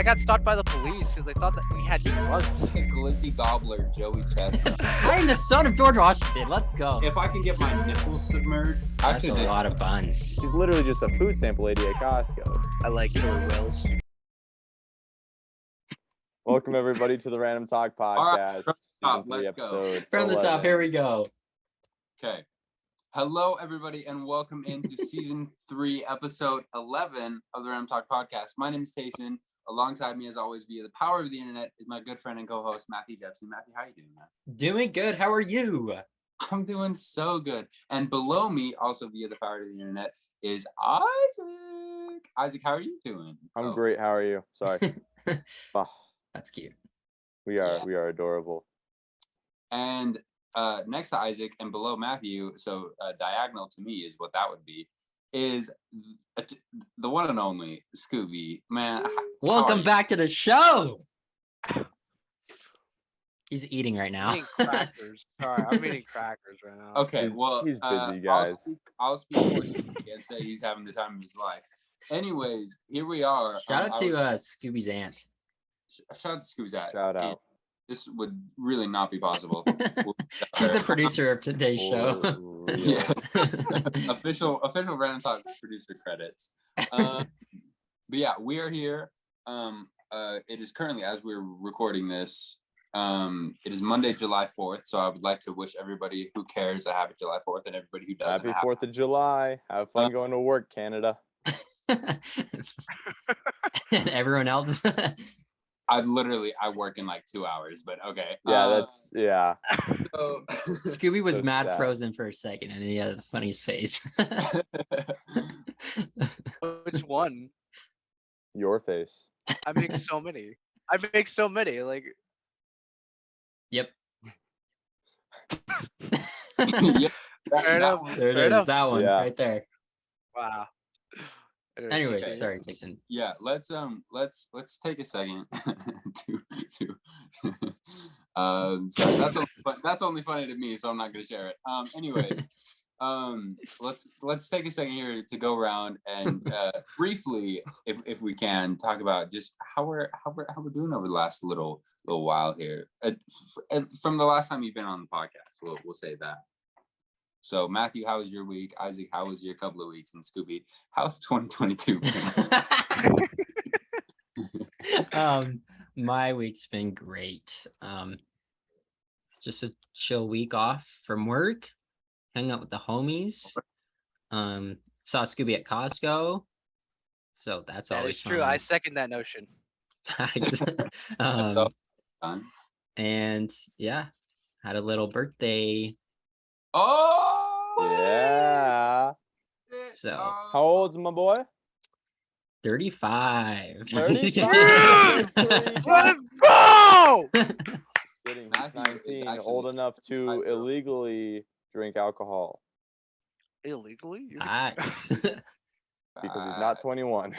I got stopped by the police because they thought that we had drugs. Glizzy Gobbler, Joey Chestnut. I am the son of George Washington. Let's go. If I can get my nipples submerged, That's a lot of buns. She's literally just a food sample lady at Costco. I like killer whales. Welcome everybody to the Random Talk podcast. All right, Season 3, let's go. episode From the top, 11. here we go. Okay. Hello, everybody, and welcome into season 3, episode 11 of the Random Talk podcast. My name is Tacen. Alongside me, as always, via the power of the internet, is my good friend and co-host Matthew Jepson. Matthew, how are you doing, man? Doing good. How are you? I'm doing so good. And below me, also via the power of the internet, is Isaac. Isaac, how are you doing? I'm great. How are you? Sorry. Oh, That's cute. we are adorable. And next to Isaac and below Matthew, so diagonal to me is what that would be, is the one and only Scooby. Man, Welcome back to the show. He's eating right now. I'm eating crackers. Sorry, I'm eating crackers right now. Okay, well, he's busy, guys. I'll speak for Scooby and say he's having the time of his life. Anyways, here we are. Shout out to Scooby's aunt. Shout out to Scooby's aunt. Shout out. This would really not be possible. She's the producer of today's show. Oh, Yes. official Random Talk producer credits. But yeah, we are here. It is currently, as we're recording this, it is Monday, July 4th. So I would like to wish everybody who cares a happy July 4th, and everybody who doesn't. Happy 4th of July. Have fun going to work, Canada. And everyone else. I work in like 2 hours, but okay. Yeah, So, Scooby was So mad sad. frozen for a second, and he had the funniest face. Which one? Your face. I make so many. Like, Yep. yeah, fair enough. There it Fair is. enough. That one Yeah. right there. Wow. Anyways, okay. sorry, Jason. Yeah, let's take a second to so that's only funny to me, so I'm not gonna share it. Anyways, let's take a second here to go around and briefly, if we can, talk about just how we're doing over the last little while here. From the last time you've been on the podcast, we'll say that. So Matthew, how was your week? Isaac, how was your couple of weeks? And Scooby, how's 2022 been? My week's been great. Just a chill week off from work, hang out with the homies. Saw Scooby at Costco, so that's That always is true. fun. I second that notion. um, and yeah, had a little birthday. Oh Yeah. So How old's my boy? 35. 35. Let's go! Getting Matthew is 19, actually old enough to 35. illegally drink alcohol Illegally? Nice. because he's not 21.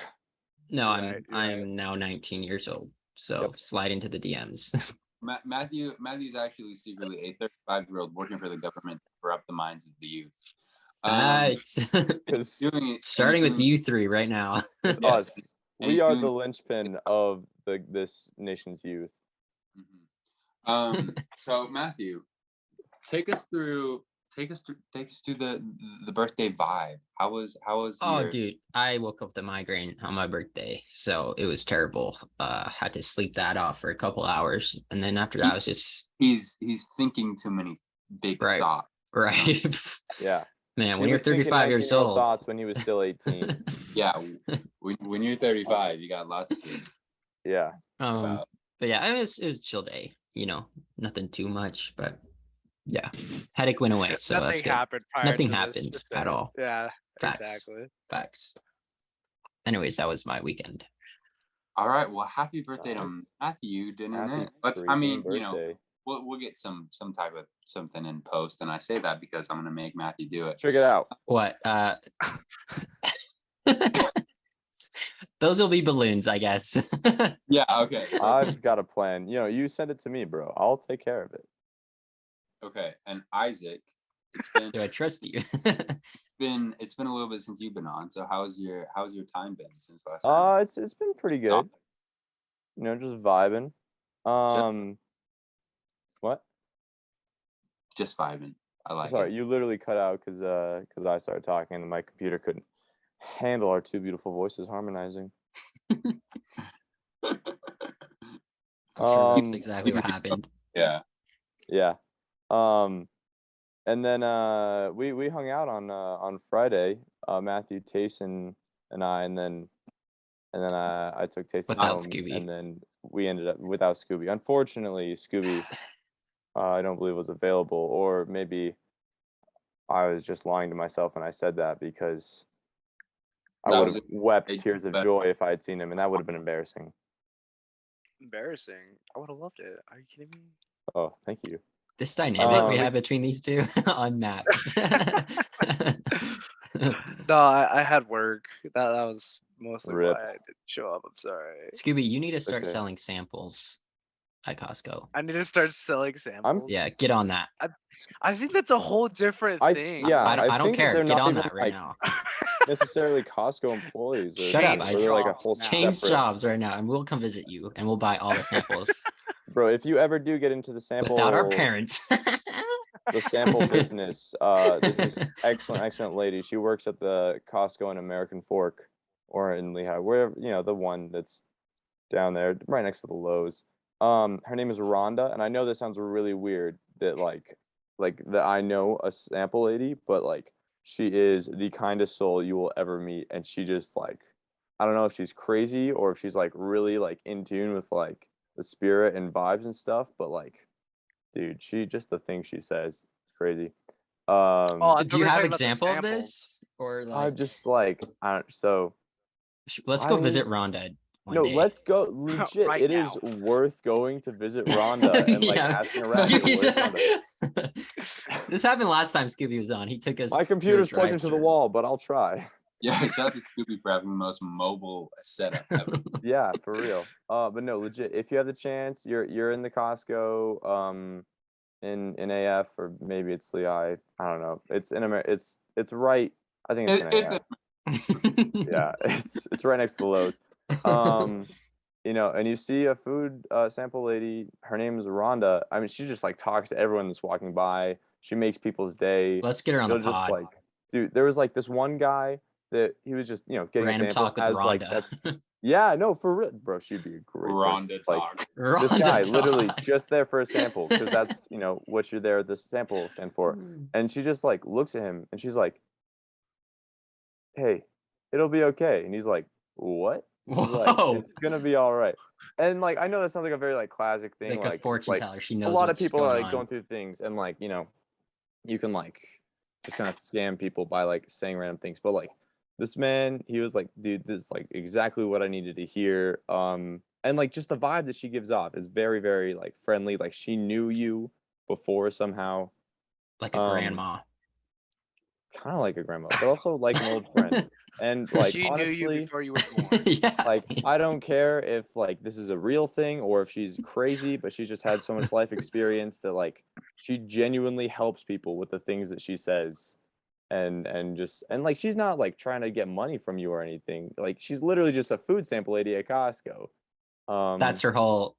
No, You're I'm now 19 years old. So Yep. slide into the DMs. Matthew's actually secretly a 35-year-old working for the government to corrupt the minds of the youth. Nice. Because Doing it, Starting with doing- you three right now. us, Yes. And we he's are doing- the linchpin of this nation's youth. So Matthew, take us through the birthday vibe. How was Oh, your... dude, I woke up with a migraine on my birthday, so it was terrible. Had to sleep that off for a couple hours, and then after that, I was just He's thinking too many big Right. thoughts. right. Yeah. Man, He when you're was thinking 35 years 19-year-old old. thoughts when he was still 18. Yeah, when you're 35, you got lots to think Yeah. about. But yeah, it was a chill day. Nothing too much, but yeah, headache went away, so that's Nothing good. happened prior Nothing to this, happened just at saying. all. Yeah, Facts. exactly. Facts. Anyways, that was my weekend. All right, well, happy birthday to Nice. Matthew, didn't Happy it? But I freaking mean, birthday. we'll get some type of something in post, and I say that because I'm gonna make Matthew do it. Check it out. What? Those will be balloons, I guess. Yeah, okay. I've got a plan. You send it to me, bro. I'll take care of it. Okay, and Isaac, it's been Do I trust you? it's been a little bit since you've been on. So how's your time been since last time? It's been pretty good. you know, just vibing. What? Just vibing. I like Sorry, it. you literally cut out because I started talking and my computer couldn't handle our two beautiful voices harmonizing. I'm sure that's Um, exactly what happened. Yeah. Yeah. And then we hung out on Friday, Matthew, Tacen, and I, and then I took Tacen Without home, Scooby. and then we ended up without Scooby. Unfortunately, Scooby, I don't believe was available, or maybe I was just lying to myself when I said that because I That would was have a- wept a- tears of but- joy if I had seen him, and that would have been embarrassing. Embarrassing. I would have loved it. Are you kidding me? Oh, thank you. This dynamic we Um, have between these two, unmatched. No, I had work. That was mostly Rip. why I didn't show up. I'm sorry. Scooby, you need to start Okay. selling samples at Costco. I need to start selling samples. Yeah, get on that. I think that's a whole different thing. Yeah, I don't think that care. they're Get not on even that right like now. necessarily Costco employees or Shut up, something, I- or they're like a jobs whole now. Change separate. jobs right now, and we'll come visit you, and we'll buy all the samples Bro, if you ever do get into the sample without our parents. the sample business, there's this excellent lady. She works at the Costco and American Fork, or in Lehigh, wherever, you know, the one that's down there, right next to the Lowe's. Her name is Ronda, and I know this sounds really weird that like that I know a sample lady, but like she is the kindest soul you will ever meet, and she just like, I don't know if she's crazy or if she's like really like in tune with like the spirit and vibes and stuff, but like, dude, she just the things she says is crazy. Oh, I Do you thought we were have talking about the example of samples. this, or I'm like? just like, I don't, so Let's go I visit Rhonda one no, day. let's go. Legit, Right it is now. worth going to visit Rhonda and like Yeah. asking around. Hey, Scooby's- where's Rhonda? This happened last time Scooby was on. He took us. My to a computer's plugged into the drive-thru. wall, but I'll try. Yeah, shout out to Scooby for having the most mobile setup ever. Yeah, for real. But no, legit. If you have the chance, you're in the Costco, in AF, or maybe it's Lehigh. I don't know. It's in America. It's right. I think it's in It's AF. Yeah, it's right next to the Lowe's. You know, and you see a food sample lady. Her name is Rhonda. I mean, she just like talks to everyone that's walking by. She makes people's day. Let's get her on the She'll just pod. like, dude. There was like this one guy that he was just, you know, getting Random a sample talk with as like Rhonda. that's yeah, no, for real, bro. She'd be a great person. Ronda Like talk. this Rhonda guy, literally talk. just there for a sample because that's, you know, what you're there. The sample stand for. And she just like looks at him and she's like, "Hey, it'll be okay." And he's like, "What?" She's like, Whoa. "It's gonna be all right." And like, I know that sounds like a very like classic thing, Like a fortune teller. She a knows lot of what's people are going like on. going through things, and like, you know, you can like just kind of scam people by like saying random things. But like this man, he was like, "Dude, this is like exactly what I needed to hear." And like just the vibe that she gives off is very, very like friendly. Like she knew you before somehow. Like a grandma. Kind of like a grandma, but also like an old friend. And like She knew you honestly, before you were born. Yeah. like same. I don't care if like this is a real thing or if she's crazy, but she's just had so much life experience that like she genuinely helps people with the things that she says. And just and like she's not like trying to get money from you or anything. Like she's literally just a food sample lady at Costco. That's her whole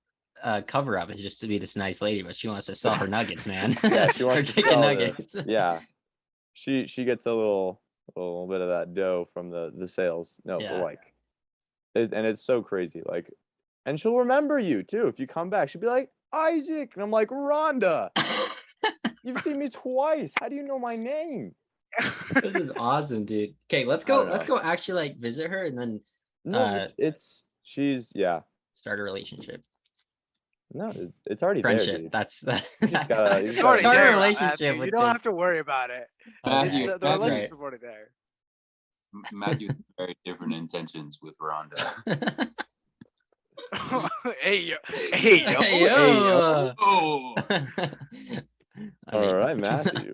cover up, is just to be this nice lady, but she wants to sell her nuggets, man. Yeah, she wants her to chicken sell nuggets. yeah. She gets a little bit of that dough from the sales. No, but Yeah. like and it's so crazy. Like, and she'll remember you too if you come back. She'll be like, "Isaac," and I'm like, "Rhonda, you've seen me twice. How do you know my name?" This is awesome, dude. Okay, let's I go. don't Let's know. go actually like visit her and then No, she's yeah. start a relationship. No, it's already there, Friendship. dude. That's You just that's gotta- you It's just already start there, a relationship Matthew. with You don't this. have to worry about it. Matthew, Okay, The that's relationship right. is already there. Matthew has very different intentions with Ronda. Hey yo, hey yo, Hey, hey yo. yo. Oh, I All mean, right, Matthew.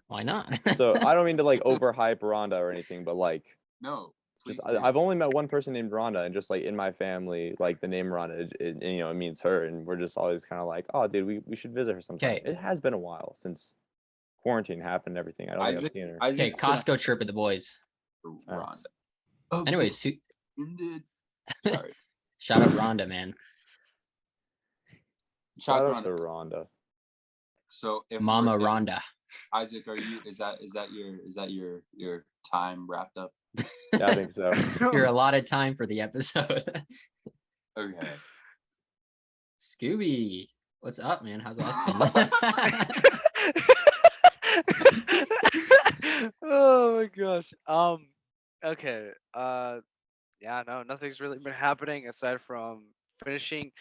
why not? So I don't mean to like overhype Rhonda or anything, but like no, please. just do. I've only met one person named Rhonda, and just like in my family, like the name Rhonda, you know, it means her, and we're just always kind of like, "Oh, dude, we should visit her sometime." 'Kay. It has been a while since quarantine happened and everything. I don't think I've Isaac, seen her. Okay, Isaac's gonna Costco trip with the boys. have Ronda. Anyways, Sorry. Shout out Ronda, man. Shout Shout out out to Ronda. So if Mama we're- Ronda. Isaac, are you? Is that your time wrapped up? Yeah, I think so. You're allotted time for the episode. Okay. Scooby, what's up, man? How's life been? Oh my gosh. Okay. Yeah, no, nothing's really been happening aside from finishing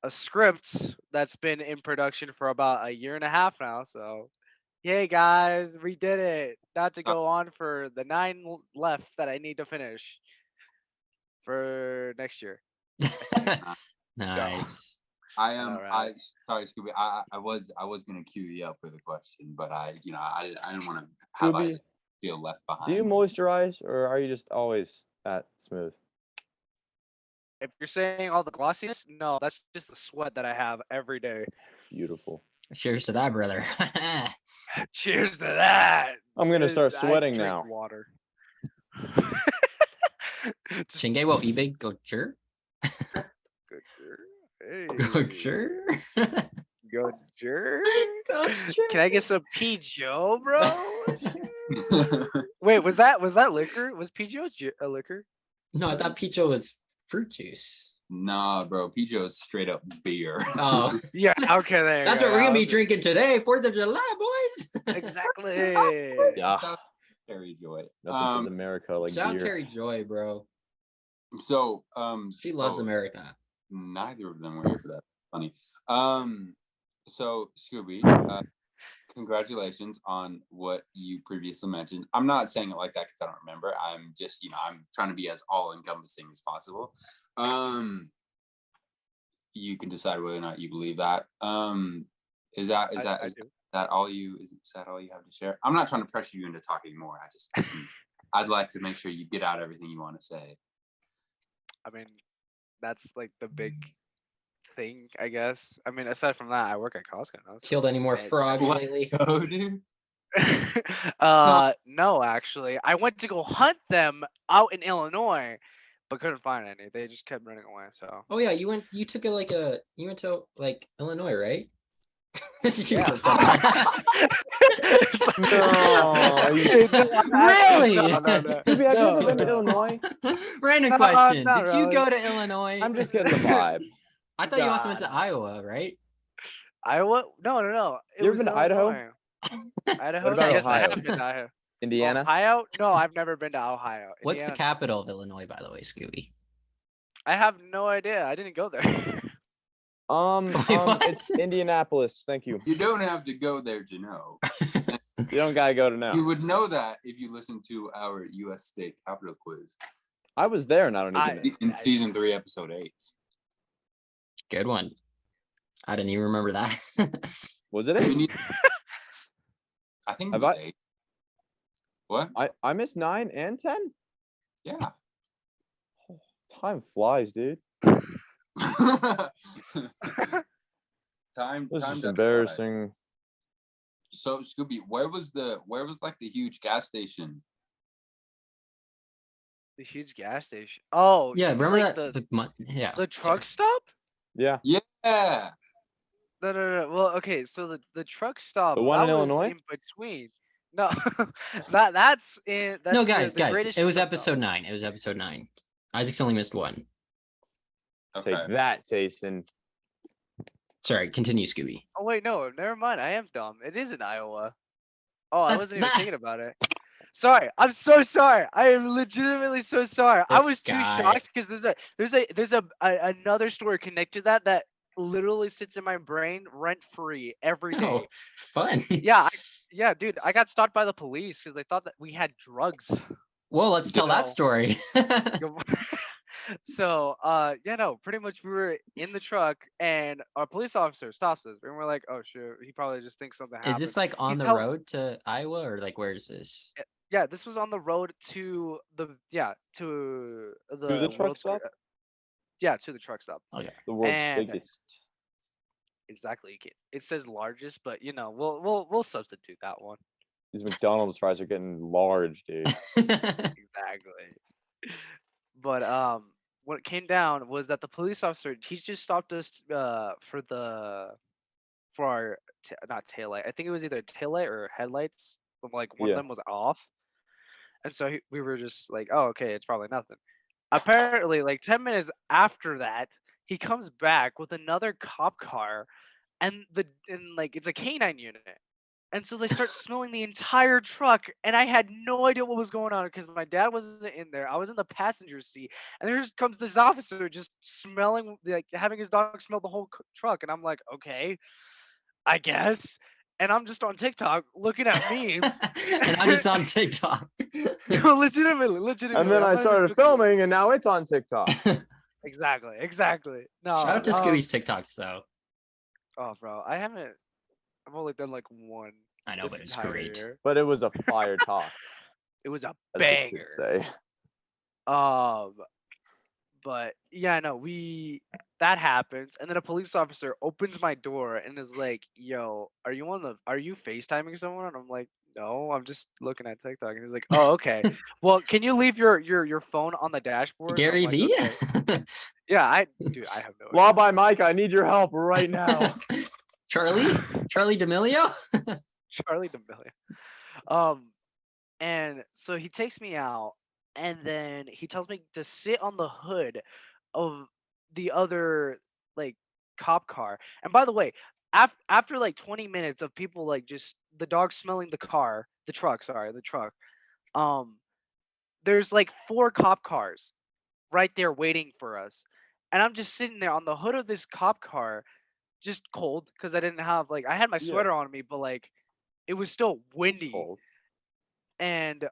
a script that's been in production for about a year and a half now. So, yay, guys, we did it. Not to go on for the 9 left that I need to finish for next year. Nice. I am. Alright. Sorry, Scooby. I was gonna cue you up with a question, but I didn't want to have Scooby, Isaac feel left behind. Do you moisturize, or are you just always that smooth? If you're saying all the glossiness, no, that's just the sweat that I have every day. Beautiful. Cheers to that, brother. Cheers to that. I'm gonna start I sweating drink now. Water. Just Shinge wo ibe go sure. good sure. Go Hey, sure. Go sure. Go Can I get some Pijo, bro? Wait, was that liquor? Was Pijo a liquor? No, I thought Picho was fruit juice. Nah, bro. Pijo is straight up beer. Oh, Yeah. Okay, there. that's you what go. we're gonna be That was drinking today, 4th of July, it. boys. Exactly. Yeah. Carry joy. Nothing says America like Shout out beer. Carrie Joy, bro. So She loves oh, America. neither of them were here for that. Funny. So Scooby, congratulations on what you previously mentioned. I'm not saying it like that because I don't remember. I'm just, I'm trying to be as all encompassing as possible. You can decide whether or not you believe that. Is that all you have to share? I'm not trying to pressure you into talking more. I'd like to make sure you get out everything you want to say. I mean, that's like the big thing, I guess. I mean, aside from that, I work at Costco now. Killed any more frogs What? lately? Oh, dude. No, actually, I went to go hunt them out in Illinois, but couldn't find any. They just kept running away. So Oh yeah, you went to Illinois, right? Yeah. No, Really? No. Scooby, have you ever been to No. Illinois? Random No, question. not Did you really. go to Illinois? I'm just getting the vibe. I thought you also went Nah, to nah. Iowa, right? Iowa? No. It You ever was been to Idaho? Illinois. Idaho? What about Yes, I Ohio? have been to Idaho. Indiana? Ohio? No, I've never been to Ohio. What's the Indiana, capital of Illinois, by the way, Scooby? I have no idea. I didn't go there. Wait, what? It's Indianapolis. Thank you. You don't have to go there to know. You don't gotta go to know. You would know that if you listened to our U.S. state capital quiz I was there, and I don't even know. in season 3, episode 8. Good one. I didn't even remember that. Was it We 8? need- I think it Have was I- 8. What? I missed 9 and 10? Yeah. Time flies, dude. Time. This time is does embarrassing. fly. So Scooby, where was like the huge gas station? The huge gas station. Oh, Yeah, you mean remember like that? Yeah. the truck stop? Yeah. Yeah. No. Well, okay, so the truck stop. The one that in was Illinois? in between. No, that's in. That's No, the guys. greatest It was truck stop. episode 9. It was episode 9. Isaac's only missed one. Okay. Take that, Tacen. Sorry, continue, Scooby. Oh wait, no, never mind. I am dumb. It is in Iowa. Oh, I That's wasn't even not- thinking about it. Sorry, I'm so sorry. I am legitimately so sorry. I This was too guy. shocked because there's another story connected to that literally sits in my brain rent free every day. Oh, fun. Yeah, dude, I got stopped by the police because they thought that we had drugs. Well, let's tell that So- story. So, pretty much we were in the truck and our police officer stops us and we're like, oh shit, he probably just thinks something happened. Is this like on the held- road to Iowa, or like where is this? Yeah, this was on the road to the truck World's stop? Yeah, to the truck stop. Okay. The world's And- biggest. Exactly. It says largest, but we'll substitute that one. These McDonald's fries are getting large, dude. Exactly. But what came down was that the police officer, he just stopped us for our not tail light. I think it was either tail light or headlights. But like one of Yeah. them was off, and so we were just like, oh, okay, it's probably nothing. Apparently, like 10 minutes after that, he comes back with another cop car, and like it's a canine unit. And so they start smelling the entire truck, and I had no idea what was going on because my dad wasn't in there. I was in the passenger seat, and there comes this officer just smelling, like having his dog smell the whole truck, and I'm like, okay, I guess. And I'm just on TikTok looking at memes. And I'm just on TikTok. No, legitimately. And then I'm I not even started joking. filming, and now it's on TikTok. Exactly. No. Shout out to Scooby's TikToks though. Oh, bro, I've only done like one. I know, this but it's entire great. year. But it was a fire talk. It was a as the kids banger. say. But yeah, no, that happens, and then a police officer opens my door and is like, "Yo, are you FaceTiming someone?" And I'm like, "No, I'm just looking at TikTok." And he's like, "Oh, okay. Well, can you leave your phone on the dashboard?" And I'm Gary like, V. "Okay." Yeah, I have no Law idea. by Mike, I need your help right now. Charlie D'Amelio. Charlie D'Amelio. And so he takes me out, and then he tells me to sit on the hood of the other like cop car. And by the way, after like 20 minutes of people like just the dog smelling the truck, um, there's like 4 cop cars right there waiting for us. And I'm just sitting there on the hood of this cop car, just cold because I had my Yeah. sweater on me, but like it was still It's windy. cold. And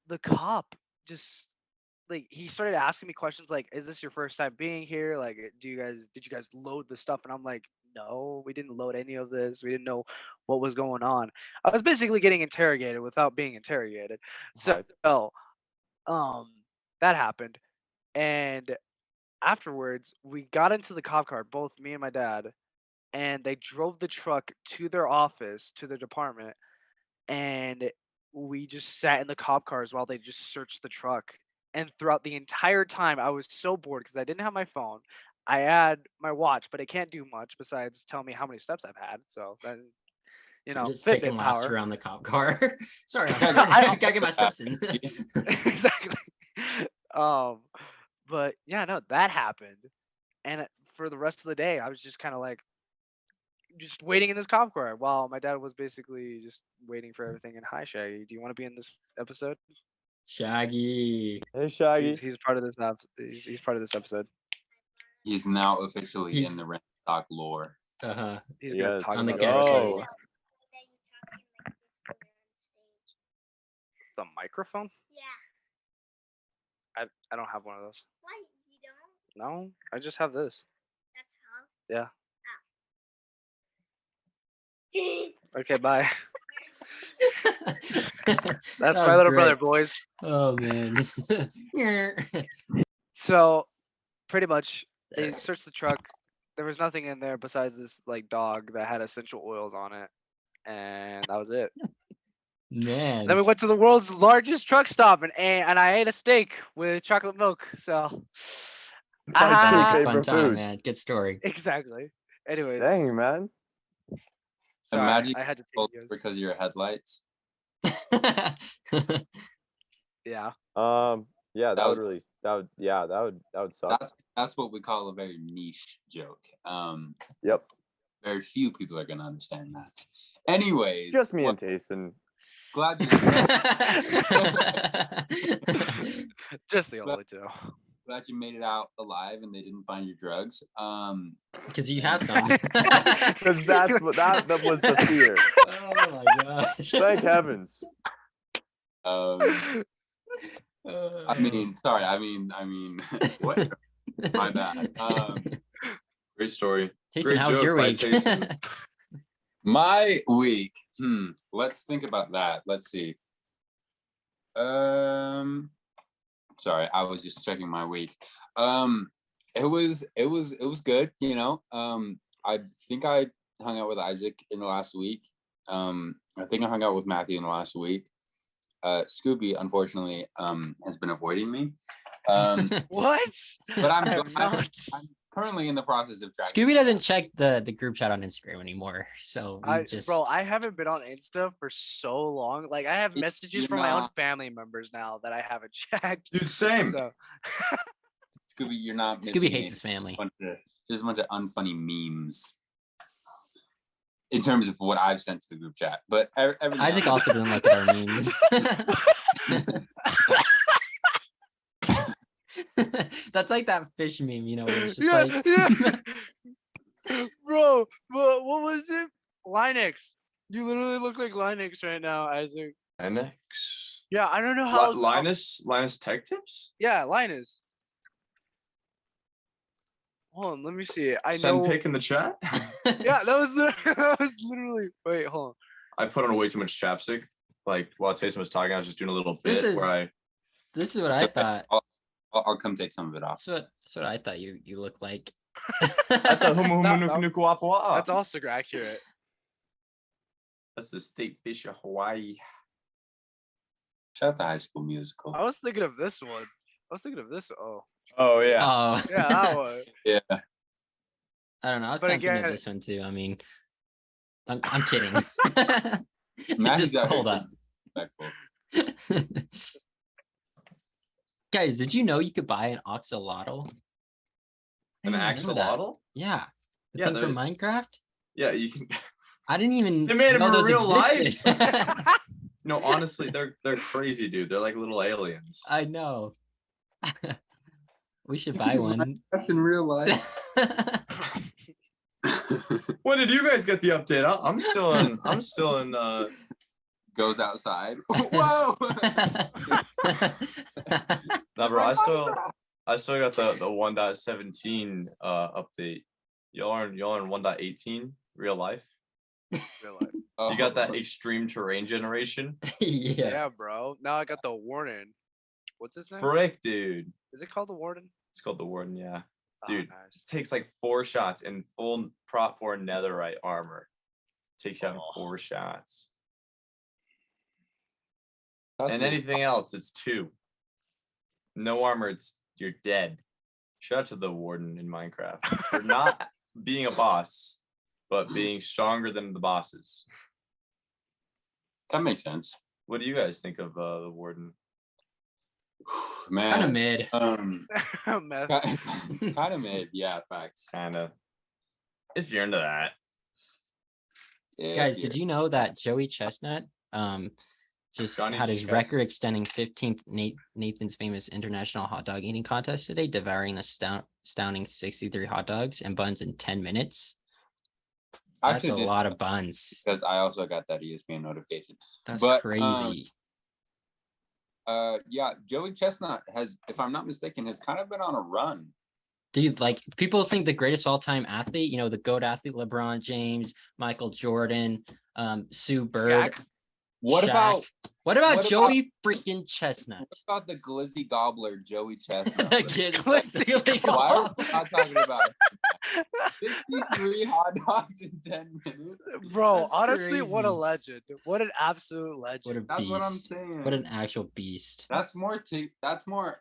the cop just like he started asking me questions like, is this your first time being here? Like, did you guys load the stuff? And I'm like, no, we didn't load any of this. We didn't know what was going on. I was basically getting interrogated without being interrogated. So Right. um that happened. And afterwards we got into the cop car, both me and my dad, and they drove the truck to their office, to their department, and we just sat in the cop cars while they just searched the truck. And throughout the entire time, I was so bored because I didn't have my phone. I had my watch, but it can't do much besides tell me how many steps I've had. So then, I'm just Fitbit taking laps power. around the cop car. Sorry, I- gotta get my steps in. Exactly. But yeah, no, that happened, and for the rest of the day, I was just kind of like just waiting in this cop car while my dad was basically just waiting for everything. And hi, Shaggy, do you want to be in this episode? Shaggy. Hey, Shaggy. He's part of this he's part of this episode. He's now officially He's- in the Rent Talk lore. Uh-huh. He's Yeah, gonna talk on the about guest the list. The microphone. Yeah. I don't have one of those. Why you don't? No, I just have this. That's how. Yeah. Oh. Okay, bye. That's That's my little brother, boys. Oh man. So pretty much they searched the truck. There was nothing in there besides this like dog that had essential oils on it, and that was it. Man. Then we went to the world's largest truck stop and I ate a steak with chocolate milk. So My two Sounds like a fun favorite time, foods. man. Good story. exactly. Anyways, Dang, man. sorry, Imagine I had to Well, take you guys. because of your headlights. Yeah. Yeah, That that was- would really. That would suck. That's what we call a very niche joke. Yep. Very few people are gonna understand that. Anyways, Just me well, and Tayson. glad you Just the only two. glad you made it out alive and they didn't find your drugs. Because you have some. Because that's what that was the fear. Oh my gosh. Thank heavens. I mean, sorry. I mean, what? My bad. Great story. Tayson, Great how's joke your by week? Tayson. My week. Let's think about that. Let's see. Sorry, I was just checking my week. It was good. I think I hung out with Isaac in the last week. I think I hung out with Matthew in the last week. Scooby, unfortunately, has been avoiding me. What? But I am not. I'm currently in the process of tracking. Scooby doesn't check the group chat on Instagram anymore, so we Bro, I haven't been on Insta for so long. Like, I have messages You're from my own not- family members now that I haven't checked. Dude, same. So, Scooby, you're not. Scooby missing hates his family. Just a bunch of unfunny memes. In terms of what I've sent to the group chat, but everything Isaac else- also doesn't look at our memes. That's like that fish meme, you know, where it's just like Bro, what was it? Linux. You literally look like Linux right now, Isaac. NX. Yeah, I don't know how. Linus Tech Tips? Yeah, Linus. Hold on, let me see. I Send know. pic in the chat. Yeah, that was literally. Wait, hold on. I put on way too much chapstick. Like while Tayson was talking, I was just doing a little This bit is- where I. This is what I thought. I'll come take some of it off. That's what I thought you look like. That's a humu No, humu no. nuku nuku wapa wapa. That's also accurate. That's the state fish of Hawaii. Shout out to High School Musical. I was thinking of this one. I was thinking of this. Oh. Oh yeah. Oh Yeah, that one. Yeah. I don't know. I was But kind of thinking again- of this one too. I mean, I'm kidding. It's Matt's just hold up. Respectful. Guys, did you know you could buy an axolotl? I An didn't even know that. axolotl? Yeah. The Yeah, thing from Minecraft? Yeah, you can. I didn't even They made 'em know in those real life? existed. No, honestly, they're crazy, dude. They're like little aliens. I know. We should buy one. That's in real life. When did you guys get the update? I'm still in. I'm still in. Goes outside. Whoa! No, bro. I still got the 1.17 update. Y'all are in 1.18 real life. Real life. You got that extreme terrain generation. Yeah. Yeah, bro. Now I got the warden. What's his name? Frick, dude. Is it called the warden? It's called the Warden. Yeah. Oh, Dude. It nice. takes like 4 shots in full Prot 4 netherite armor. Takes out in Oh. 4 shots. That's And it. anything else, it's 2. No armor, you're dead. Shout out to the Warden in Minecraft for not being a boss, but being stronger than the bosses. That makes sense. What do you guys think of the Warden? Man. Kind of mid. Meth. Kind of mid. Yeah, facts. Kinda. If you're into that. Yeah, Guys, did you know that Joey Chestnut just Johnny had his Chest- record-extending 15th Nathan's Famous International Hot Dog Eating Contest today, devouring astounding 63 hot dogs and buns in 10 minutes? I That's actually a did, lot of buns. because I also got that ESPN notification. That's but, crazy. Yeah, Joey Chestnut has, if I'm not mistaken, has kind of been on a run. Dude, like people think the greatest all-time athlete, you know, the GOAT athlete, LeBron James, Michael Jordan, Sue Bird. Shaq? What Shaq. about What about what Joey freaking Chestnut? what about the Glizzy Gobbler, Joey Chestnut? Glizzy Why are Gobbler. we not talking about 63 hot dogs in 10 minutes? Bro, That's honestly, what a crazy. legend. What an absolute What a legend. That's what I'm beast. saying. What an actual beast. That's more that's more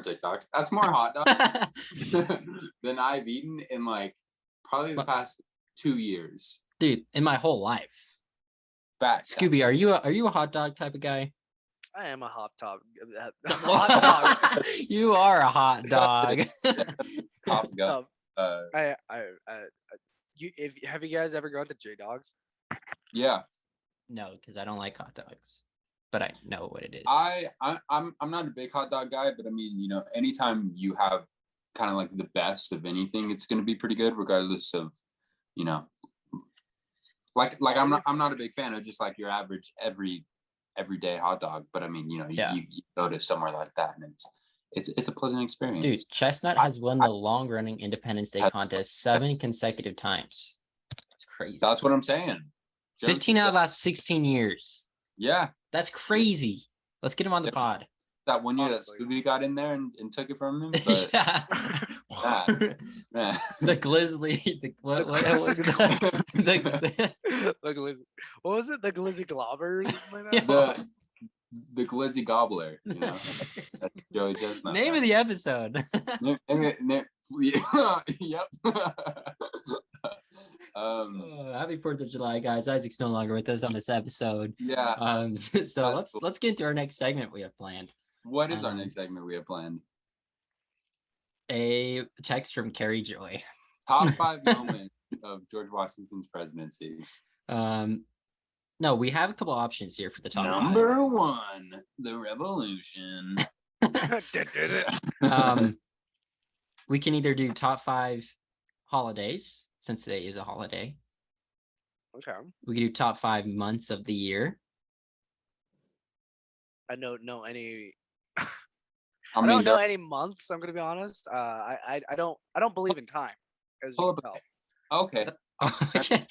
TikToks. That's more hot dogs than I've eaten in like probably the But- past 2 years. Dude, in my whole life. Facts. Scooby, are you a hot dog type of guy? I am a hot dog. Hot dog. You are a hot dog. Top gun. Um, have you guys ever gone to J Dogs? Yeah. No, because I don't like hot dogs. But I know what it is. I'm not a big hot dog guy, but I mean, you know, anytime you have kind of like the best of anything, it's going to be pretty good, regardless of, you know, like I'm not a big fan of just like your average everyday hot dog. But I mean, you know, Yeah. you go to somewhere like that and it's a pleasant experience. Dude, Chestnut has won the long-running Independence Day contest 7 consecutive times. That's crazy. That's what I'm saying. 15 out of the last 16 years. Yeah. That's crazy. Let's get him on the Yep. pod. That one year Honestly. that Scooby got in there and took it from him. But Yeah. man. The Glizzy. What the The Glizzy. What was it? The Glizzy Gobbler? or something like that? the the Glizzy Gobbler. You know, that's Joey Chestnut. Name of the episode. Yep. Happy 4th of July, guys. Isaac's no longer with us on this episode. Yeah. So That's cool. let's get into our next segment we have planned. What is our next segment we have planned? A text from Carrie Joy. Top 5 moments of George Washington's presidency. No, we have a couple options here for the top Number 1, the revolution. We can either do top 5 holidays, since today is a holiday. Okay. We can do top 5 months of the year. I don't know any. I I mean, don't know any months. I'm gonna be honest. I don't believe in time, as you can tell. Okay. Okay.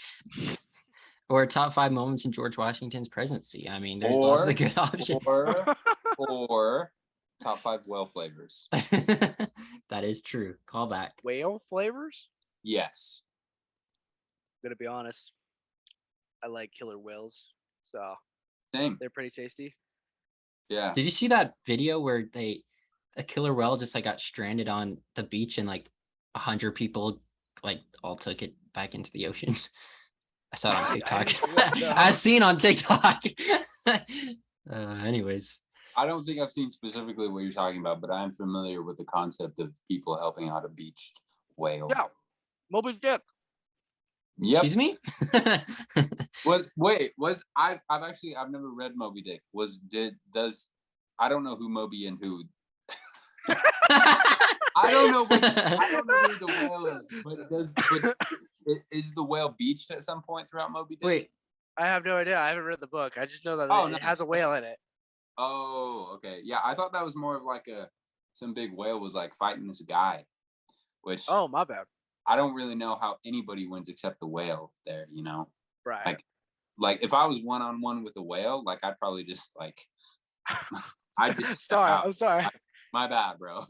Or top 5 moments in George Washington's presidency. I mean, there's lots of good options. Or top 5 whale flavors. That is true. Call back. Whale flavors? Yes. I'm gonna be honest. I like killer whales, so Same. they're pretty tasty. Yeah. Did you see that video where a killer whale just like got stranded on the beach and like 100 people like all took it back into the ocean? I saw it on TikTok. I seen on TikTok. Anyways. I don't think I've seen specifically what you're talking about, but I'm familiar with the concept of people helping out a beached whale. Yeah. Moby Dick. Yep. Excuse me? I've never read Moby Dick. I don't know who Moby and who I don't know who the whale is, but is the whale beached at some point throughout Moby Dick? Wait. I have no idea. I haven't read the book. I just know that it has a whale in it. Oh, okay. Yeah, I thought that was more of like some big whale was like fighting this guy, which My bad. I don't really know how anybody wins except the whale there, you know? Right. Like if I was one-on-one with a whale, like I'd probably just like I'd just sorry, out. I'm sorry. My bad, bro.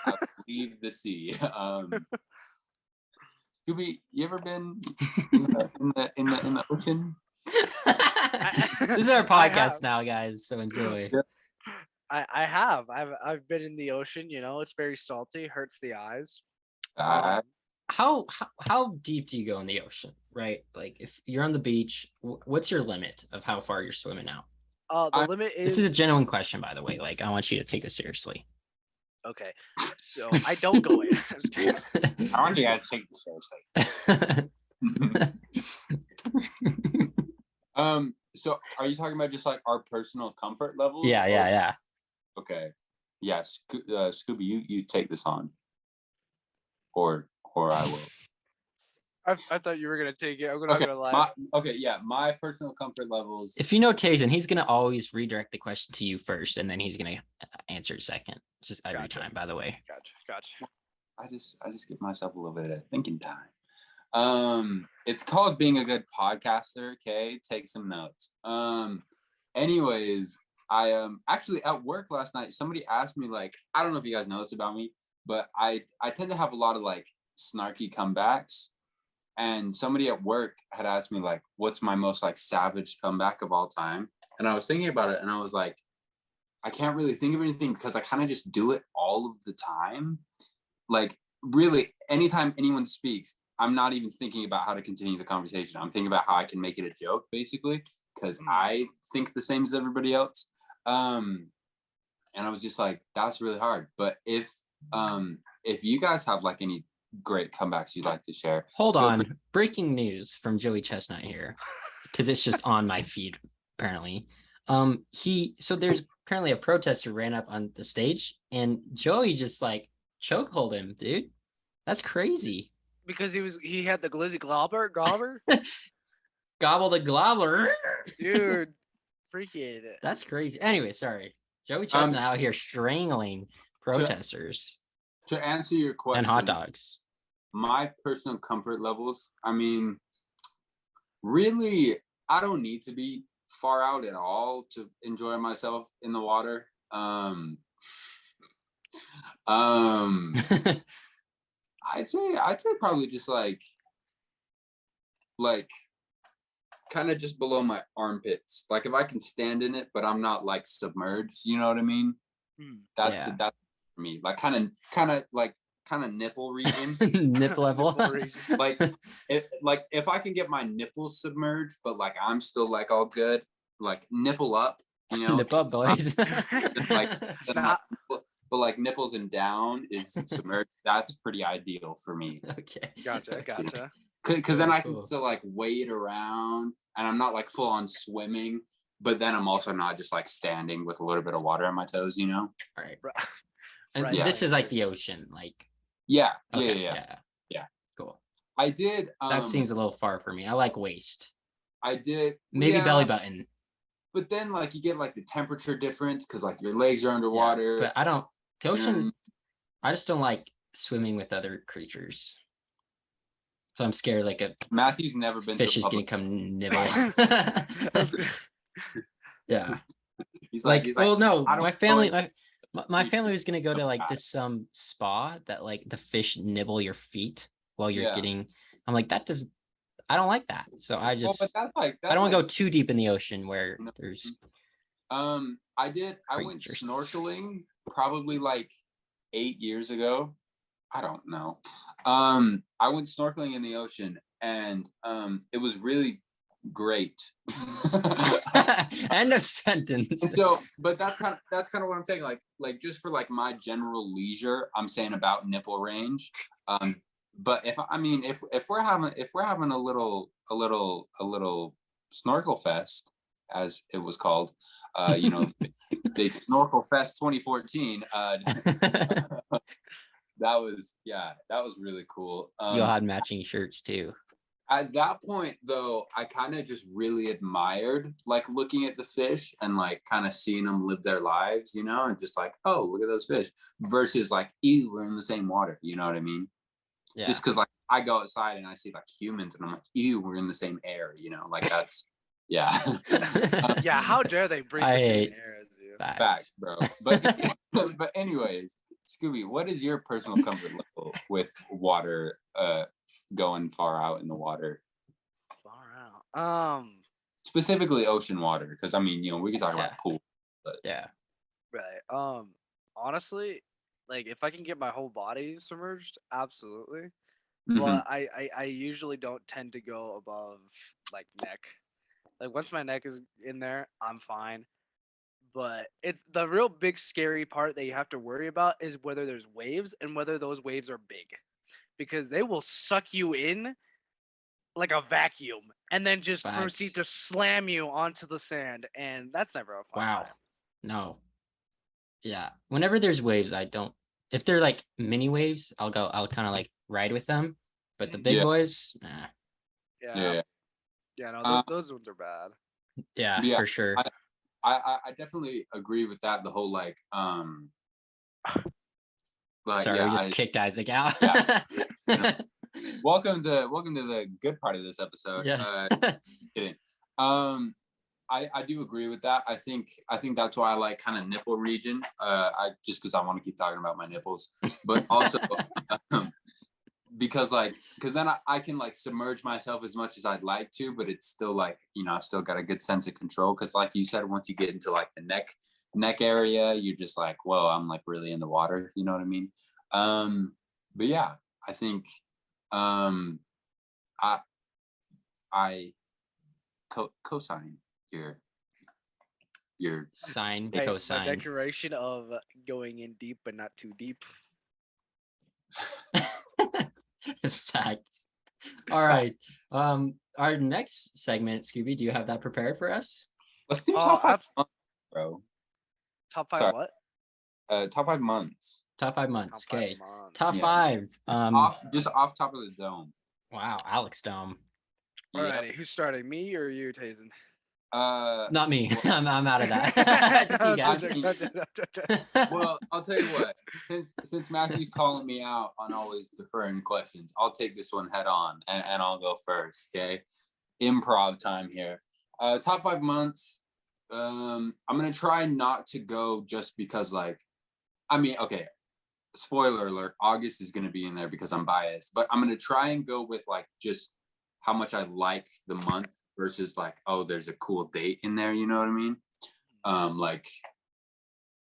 I'll leave the sea. Scooby, you ever been in the ocean? This is our podcast now, guys. So enjoy. I have. I've been in the ocean. You know, it's very salty. Hurts the eyes. How deep do you go in the ocean? Right, like if you're on the beach, what's your limit of how far you're swimming out? The limit is. This is a genuine question, by the way. Like I want you to take this seriously. Okay, so I don't go in. I want you guys to take this seriously. So are you talking about just like our personal comfort levels? Yeah. Okay. Yeah, Scooby, you take this on. Or I will. I thought you were gonna take it. I'm not gonna lie. My personal comfort levels. If you know Tacen, he's gonna always redirect the question to you first, and then he's gonna answer second. Just every time, by the way. Gotcha. I just give myself a little bit of thinking time. It's called being a good podcaster. Okay, take some notes. Anyways, I actually at work last night, somebody asked me, like, I don't know if you guys know this about me, but I tend to have a lot of like snarky comebacks. And somebody at work had asked me, like, what's my most like savage comeback of all time? And I was thinking about it and I was like, I can't really think of anything because I kind of just do it all of the time. Like, really, anytime anyone speaks, I'm not even thinking about how to continue the conversation. I'm thinking about how I can make it a joke, basically, because I think the same as everybody else. And I was just like, that's really hard. But if you guys have like any great comebacks you'd like to share. Hold on. Breaking news from Joey Chestnut here, because it's just on my feed, apparently. So there's apparently a protester ran up on the stage and Joey just like chokehold him, dude. That's crazy. Because he had the Glizzy Gobbler? Gobble the Gobbler. Dude, freaking. That's crazy. Anyway, sorry. Joey Chestnut out here strangling protesters. To answer your question. And hot dogs. My personal comfort levels, I mean, really, I don't need to be far out at all to enjoy myself in the water. I'd say probably just like kind of just below my armpits. Like if I can stand in it, but I'm not like submerged, you know what I mean? That's Yeah. that's for me. Like kind of nipple region. Nip level. Nipple region. Like if I can get my nipples submerged, but like I'm still like all good, like nipple up, you know. Nip up, boys. Like then, Nah. but like nipples and down is submerged. That's pretty ideal for me. Okay. Gotcha. Because then Cool, I can cool. still like wade around, and I'm not like full on swimming, but then I'm also not just like standing with a little bit of water on my toes, you know. All right. Right. And Right, this yeah. is like the ocean, like. Yeah, Okay. yeah. Cool. I did. That seems a little far for me. I like waist. I did. Maybe yeah, belly button. But then like you get like the temperature difference because like your legs are Yeah, underwater. but I don't. The ocean. Mm. I just don't like swimming with other creatures. So I'm scared like a Matthew's never been fish to a is gonna public. come nibble. That's good. Yeah. He's Like, he's well, no, I don't my family, know my creatures family was gonna go to like bad. this spa that like the fish nibble your feet while you're Yeah. getting. I'm like I don't like that. So I Well, just but that's like I don't want to like, go too deep in the ocean where No. there's I went creatures. snorkeling probably like 8 years ago. I don't know. I went snorkeling in the ocean, and it was really great. End of sentence. And so, but that's kind of what I'm saying. Like just for like my general leisure, I'm saying about nipple range. But if we're having a little snorkel fest, as it was called, you know, the Snorkel Fest 2014. That was really cool. You all had matching shirts too. At that point though, I kind of just really admired like looking at the fish and like kind of seeing them live their lives, you know, and just like, oh, look at those fish, versus like, ew, we're in the same water, you know what I mean? Yeah. Just because like I go outside and I see like humans and I'm like, ew, we're in the same air, you know, like that's yeah. Yeah, how dare they breathe I the same hate air as you? Facts, bro. But but anyways, Scooby, what is your personal comfort level with water going far out in the water? Far out. Specifically ocean water, because I mean, you know, we can talk Yeah. about pool. Yeah. Right. Honestly, like if I can get my whole body submerged, absolutely. Mhm. But I usually don't tend to go above like neck. Like once my neck is in there, I'm fine. But it's the real big scary part that you have to worry about is whether there's waves and whether those waves are big. Because they will suck you in like a vacuum and then just proceed Facts. to slam you onto the sand, and that's never a fun Wow. time. No. Yeah. Whenever there's waves, I don't. If they're like mini waves, I'll kind of like ride with them. But the big Yeah. boys, nah. Yeah. Yeah, no, those ones are bad. Yeah, Yeah, for sure. I definitely agree with that. The whole like Sorry, yeah, we just kicked Isaac out. Yeah. welcome to the good part of this episode. Yeah. Kidding. I do agree with that. I think that's why I like kind of nipple region. I just because I want to keep talking about my nipples, but also because then I can like submerge myself as much as I'd like to, but it's still like, you know, I've still got a good sense of control. Because like you said, once you get into like the neck area, you're just like, whoa, I'm like really in the water. You know what I mean? But yeah, I think I co-sign your Sign, My cosine. declaration of going in deep but not too deep. Facts. All right. Our next segment, Scooby, do you have that prepared for us? Let's do top 5 abs- months, bro. Top 5 Sorry. what? Top 5 months. Top 5 months. Top 5 Okay. months. Top Yeah. 5. Off top of the dome. Wow, Alex Dome. Alrighty, who's starting? Me or you, Tacen? Not me. I'm out of that. Just you guys. Well, I'll tell you what. Since Matthew's calling me out on always deferring questions, I'll take this one head on and I'll go first. Okay, improv time here. Top 5 months. I'm gonna try not to go just because, like, I mean, okay. Spoiler alert: August is gonna be in there because I'm biased, but I'm gonna try and go with like just how much I like the month versus like, oh, there's a cool date in there. You know what I mean?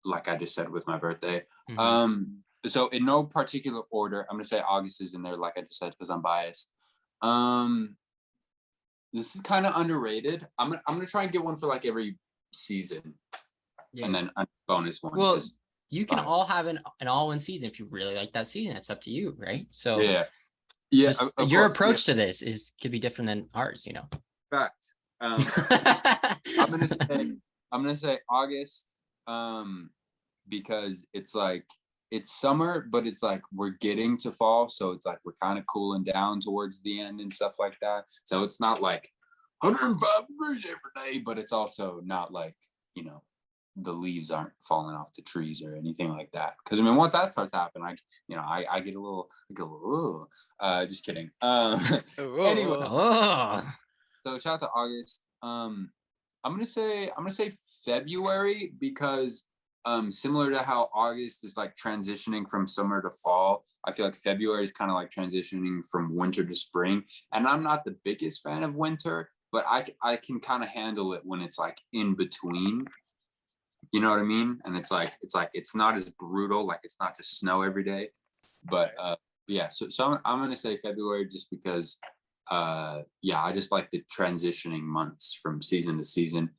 Like I just said with my birthday. So in no particular order, I'm gonna say August is in there, like I just said, because I'm biased. This is kind of underrated. I'm gonna try and get one for like every season, and then a bonus one. Well, you can all have an all one season if you really like that season. It's up to you, right? So yeah, just, of your course, approach to this could be different than ours, you know. Facts. I'm gonna say August, because it's like it's summer, but it's like we're getting to fall, so it's like we're kind of cooling down towards the end and stuff like that. So it's not like 105 degrees every day, but it's also not like, you know, the leaves aren't falling off the trees or anything like that. Because I mean, once that starts happening, I get a little, ooh. Just kidding. Anyway, so shout out to August. I'm gonna say February, because similar to how August is like transitioning from summer to fall, I feel like February is kind of like transitioning from winter to spring. And I'm not the biggest fan of winter, but I can kind of handle it when it's like in between. You know what I mean? And it's not as brutal, like it's not just snow every day. But yeah, so I'm gonna say February, just because yeah, I just like the transitioning months from season to season.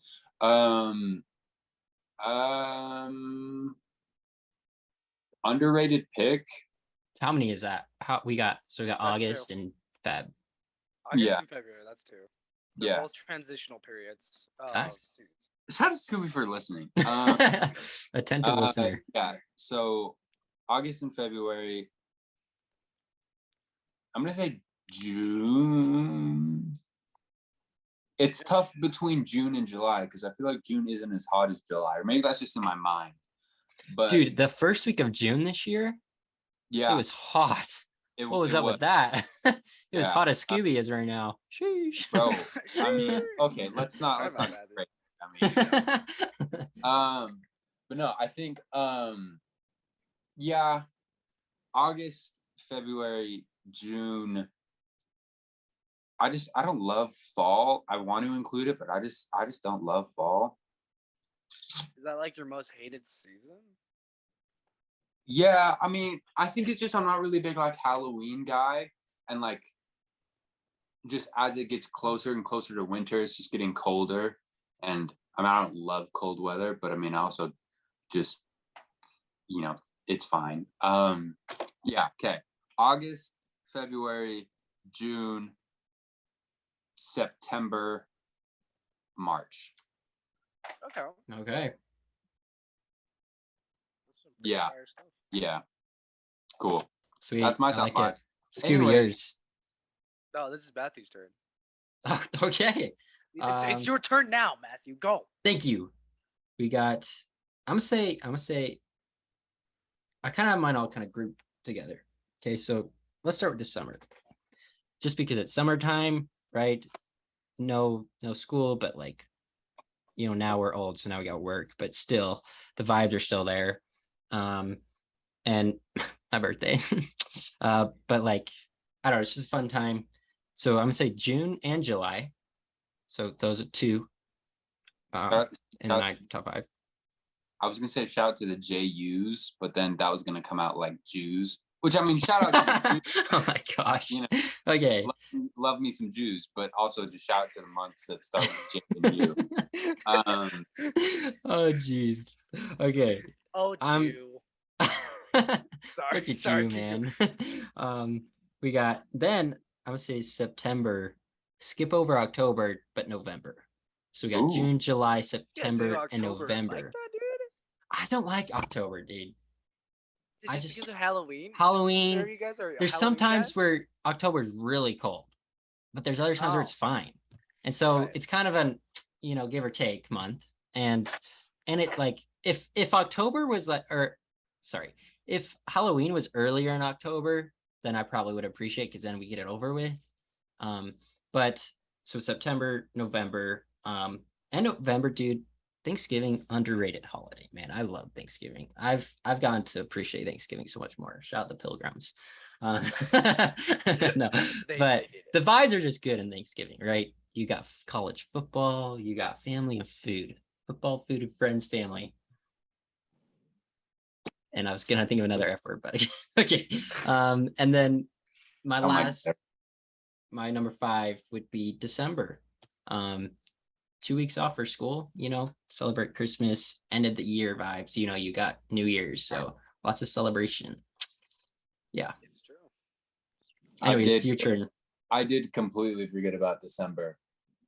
Underrated pick. How many is that? We got That's August 2. and Feb. August and February, that's 2. They're Yeah. both transitional periods. Nice. Seasons. Shout out to Scooby for listening. Attentive listener. Yeah. So August and February. I'm gonna say June. It's tough between June and July, because I feel like June isn't as hot as July, or maybe that's just in my mind. But Dude, the first week of June this year, yeah, it was hot. What was up with that? It was hot as Scooby is right now. Sheesh. Bro, I mean, okay, let's not break. I mean, but no, I think yeah, August, February, June. I don't love fall. I want to include it, but I just don't love fall. Is that like your most hated season? Yeah, I mean, I think it's just I'm not really big like Halloween guy, and like just as it gets closer and closer to winter, it's just getting colder. And I mean, I don't love cold weather, but I mean, I also just, you know, it's fine. Yeah, okay. August, February, June, September, March. Okay. Yeah. Yeah. Cool. Sweet. That's my I top like 5. it. Scooby, Anyways. yours. No, this is Matthew's turn. Okay. It's your turn now, Matthew. Go. Thank you. We got. I'm gonna say. I kind of have mine all kind of grouped together. Okay, so let's start with the summer. Just because it's summertime, right? No school, but like, you know, now we're old, so now we got work, but still, the vibes are still there. And my birthday. But like, I don't know, it's just a fun time. So I'm gonna say June and July. So those are 2 in my top 5. I was gonna say shout out to the JUs, but then that was gonna come out like Jews. Which I mean, shout out to the Jews. Oh my gosh. You know, okay. Love me some Jews, but also just shout out to the months that start with J and U. Oh geez. Okay. Oh, Jew. Look at you, man. We got then I'm gonna say September. Skip over October, but November. So we got June, July, September, and November. Like that, dude? I don't like October, dude. Is it just because of Halloween? Halloween. You guys are There's Halloween sometimes guys? where October is really cold, but there's other times where it's fine. And so it's kind of an, you know, give or take month. And it like if October was like, or sorry, if Halloween was earlier in October, then I probably would appreciate, because then we get it over with. But so September, November, and November, dude, Thanksgiving, underrated holiday, man. I love Thanksgiving. I've gotten to appreciate Thanksgiving so much more. Shout out the Pilgrims. No, but did the it. vibes are just good in Thanksgiving, right? You got college football, you got family and food, football, food, and friends, family. And I was gonna think of another F word, but okay. And then my Oh my last, my number 5 would be December. 2 weeks off for school, celebrate Christmas, end of the year vibes. You got New Year's, so lots of celebration. Yeah. It's true. Anyways, your turn. I did completely forget about December.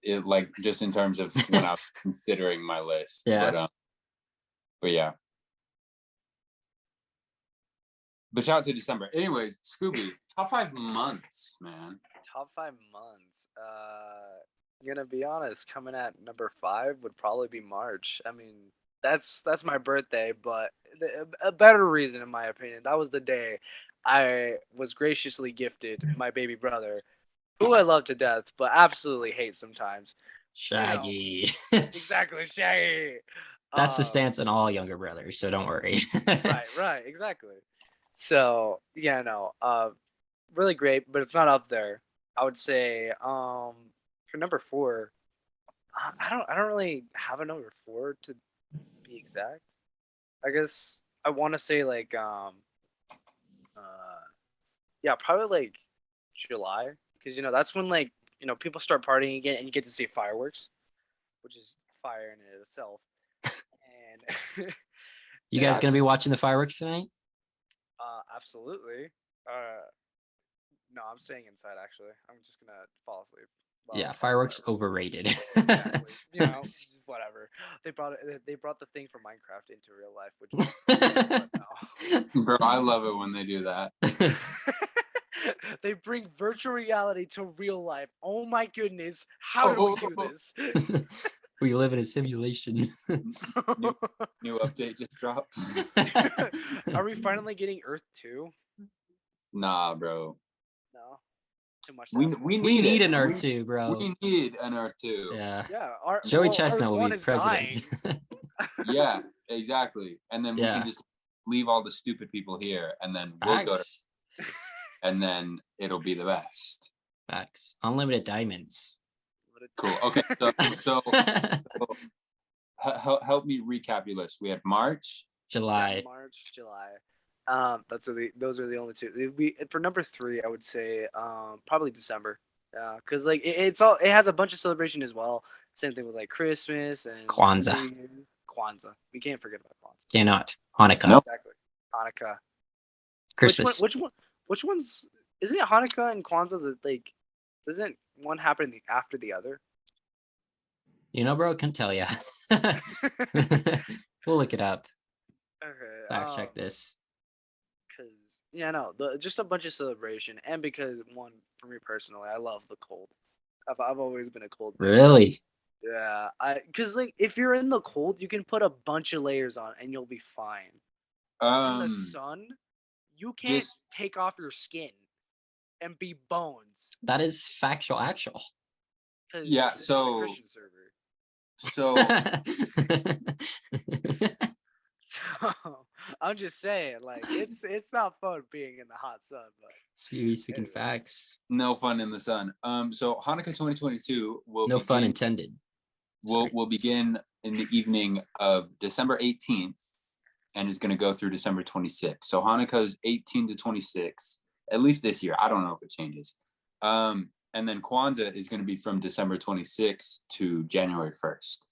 It like just in terms of when I was considering my list. Yeah. But yeah. But shout out to December. Anyways, Scooby, top 5 months, man. Top 5 months. I'm gonna be honest. Coming at number 5 would probably be March. I mean, that's my birthday, but a better reason, in my opinion, that was the day I was graciously gifted my baby brother, who I love to death, but absolutely hate sometimes. Shaggy. Exactly, Shaggy. That's the stance in all younger brothers, so don't worry. Right, exactly. So yeah, no, really great, but it's not up there. I would say, for number 4, I don't really have a number 4 to be exact. I guess I want to say like, yeah, probably like July, because that's when like people start partying again, and you get to see fireworks, which is fire in and of itself. And You guys gonna be watching the fireworks tonight? absolutely. No, I'm staying inside. Actually, I'm just gonna fall asleep. Yeah, fireworks overrated. Exactly. Just whatever. They brought the thing from Minecraft into real life, which is no. Bro, I love it when they do that. They bring virtual reality to real life. Oh my goodness! How do we do this? We live in a simulation. New update just dropped. Are we finally getting Earth 2? Nah, bro. No. Too much. We need it. an Earth 2, bro. We need an Earth 2. Yeah. Yeah. Joey Earth Chestnut will 1 be is president. Yeah, exactly. And then we Yeah. can just leave all the stupid people here, and then we'll go to, Facts. and then it'll be the best. Facts. Unlimited diamonds. Cool. Okay. So help me recap your list. We had March, July. Yeah, March, July. Those are the only 2. For number 3, I would say probably December. Because like it has a bunch of celebration as well. Same thing with like Christmas and Kwanzaa. New Year's. Kwanzaa. We can't forget about Kwanzaa. Cannot. Hanukkah. Nope. Exactly. Hanukkah. Christmas. Which one's isn't it Hanukkah and Kwanzaa that like doesn't one happen after the other? Bro, can't tell ya. We'll look it up. Okay. Fact check this. Because just a bunch of celebration, and because for me personally, I love the cold. I've always been a cold man. Really? Yeah, because like if you're in the cold, you can put a bunch of layers on and you'll be fine. In the sun, you can't take off your skin and be bones. That is factual actual. Yeah, this is a so Christian server. so So I'm just saying, like it's not fun being in the hot sun, but Speaking facts. no fun in the sun. So Hanukkah 2022 will No fun begin, intended. will begin in the evening of December 18th and is going to go through December 26th. So Hanukkah is 18 to 26, at least this year. I don't know if it changes. And then Kwanzaa is going to be from December 26th to January 1st.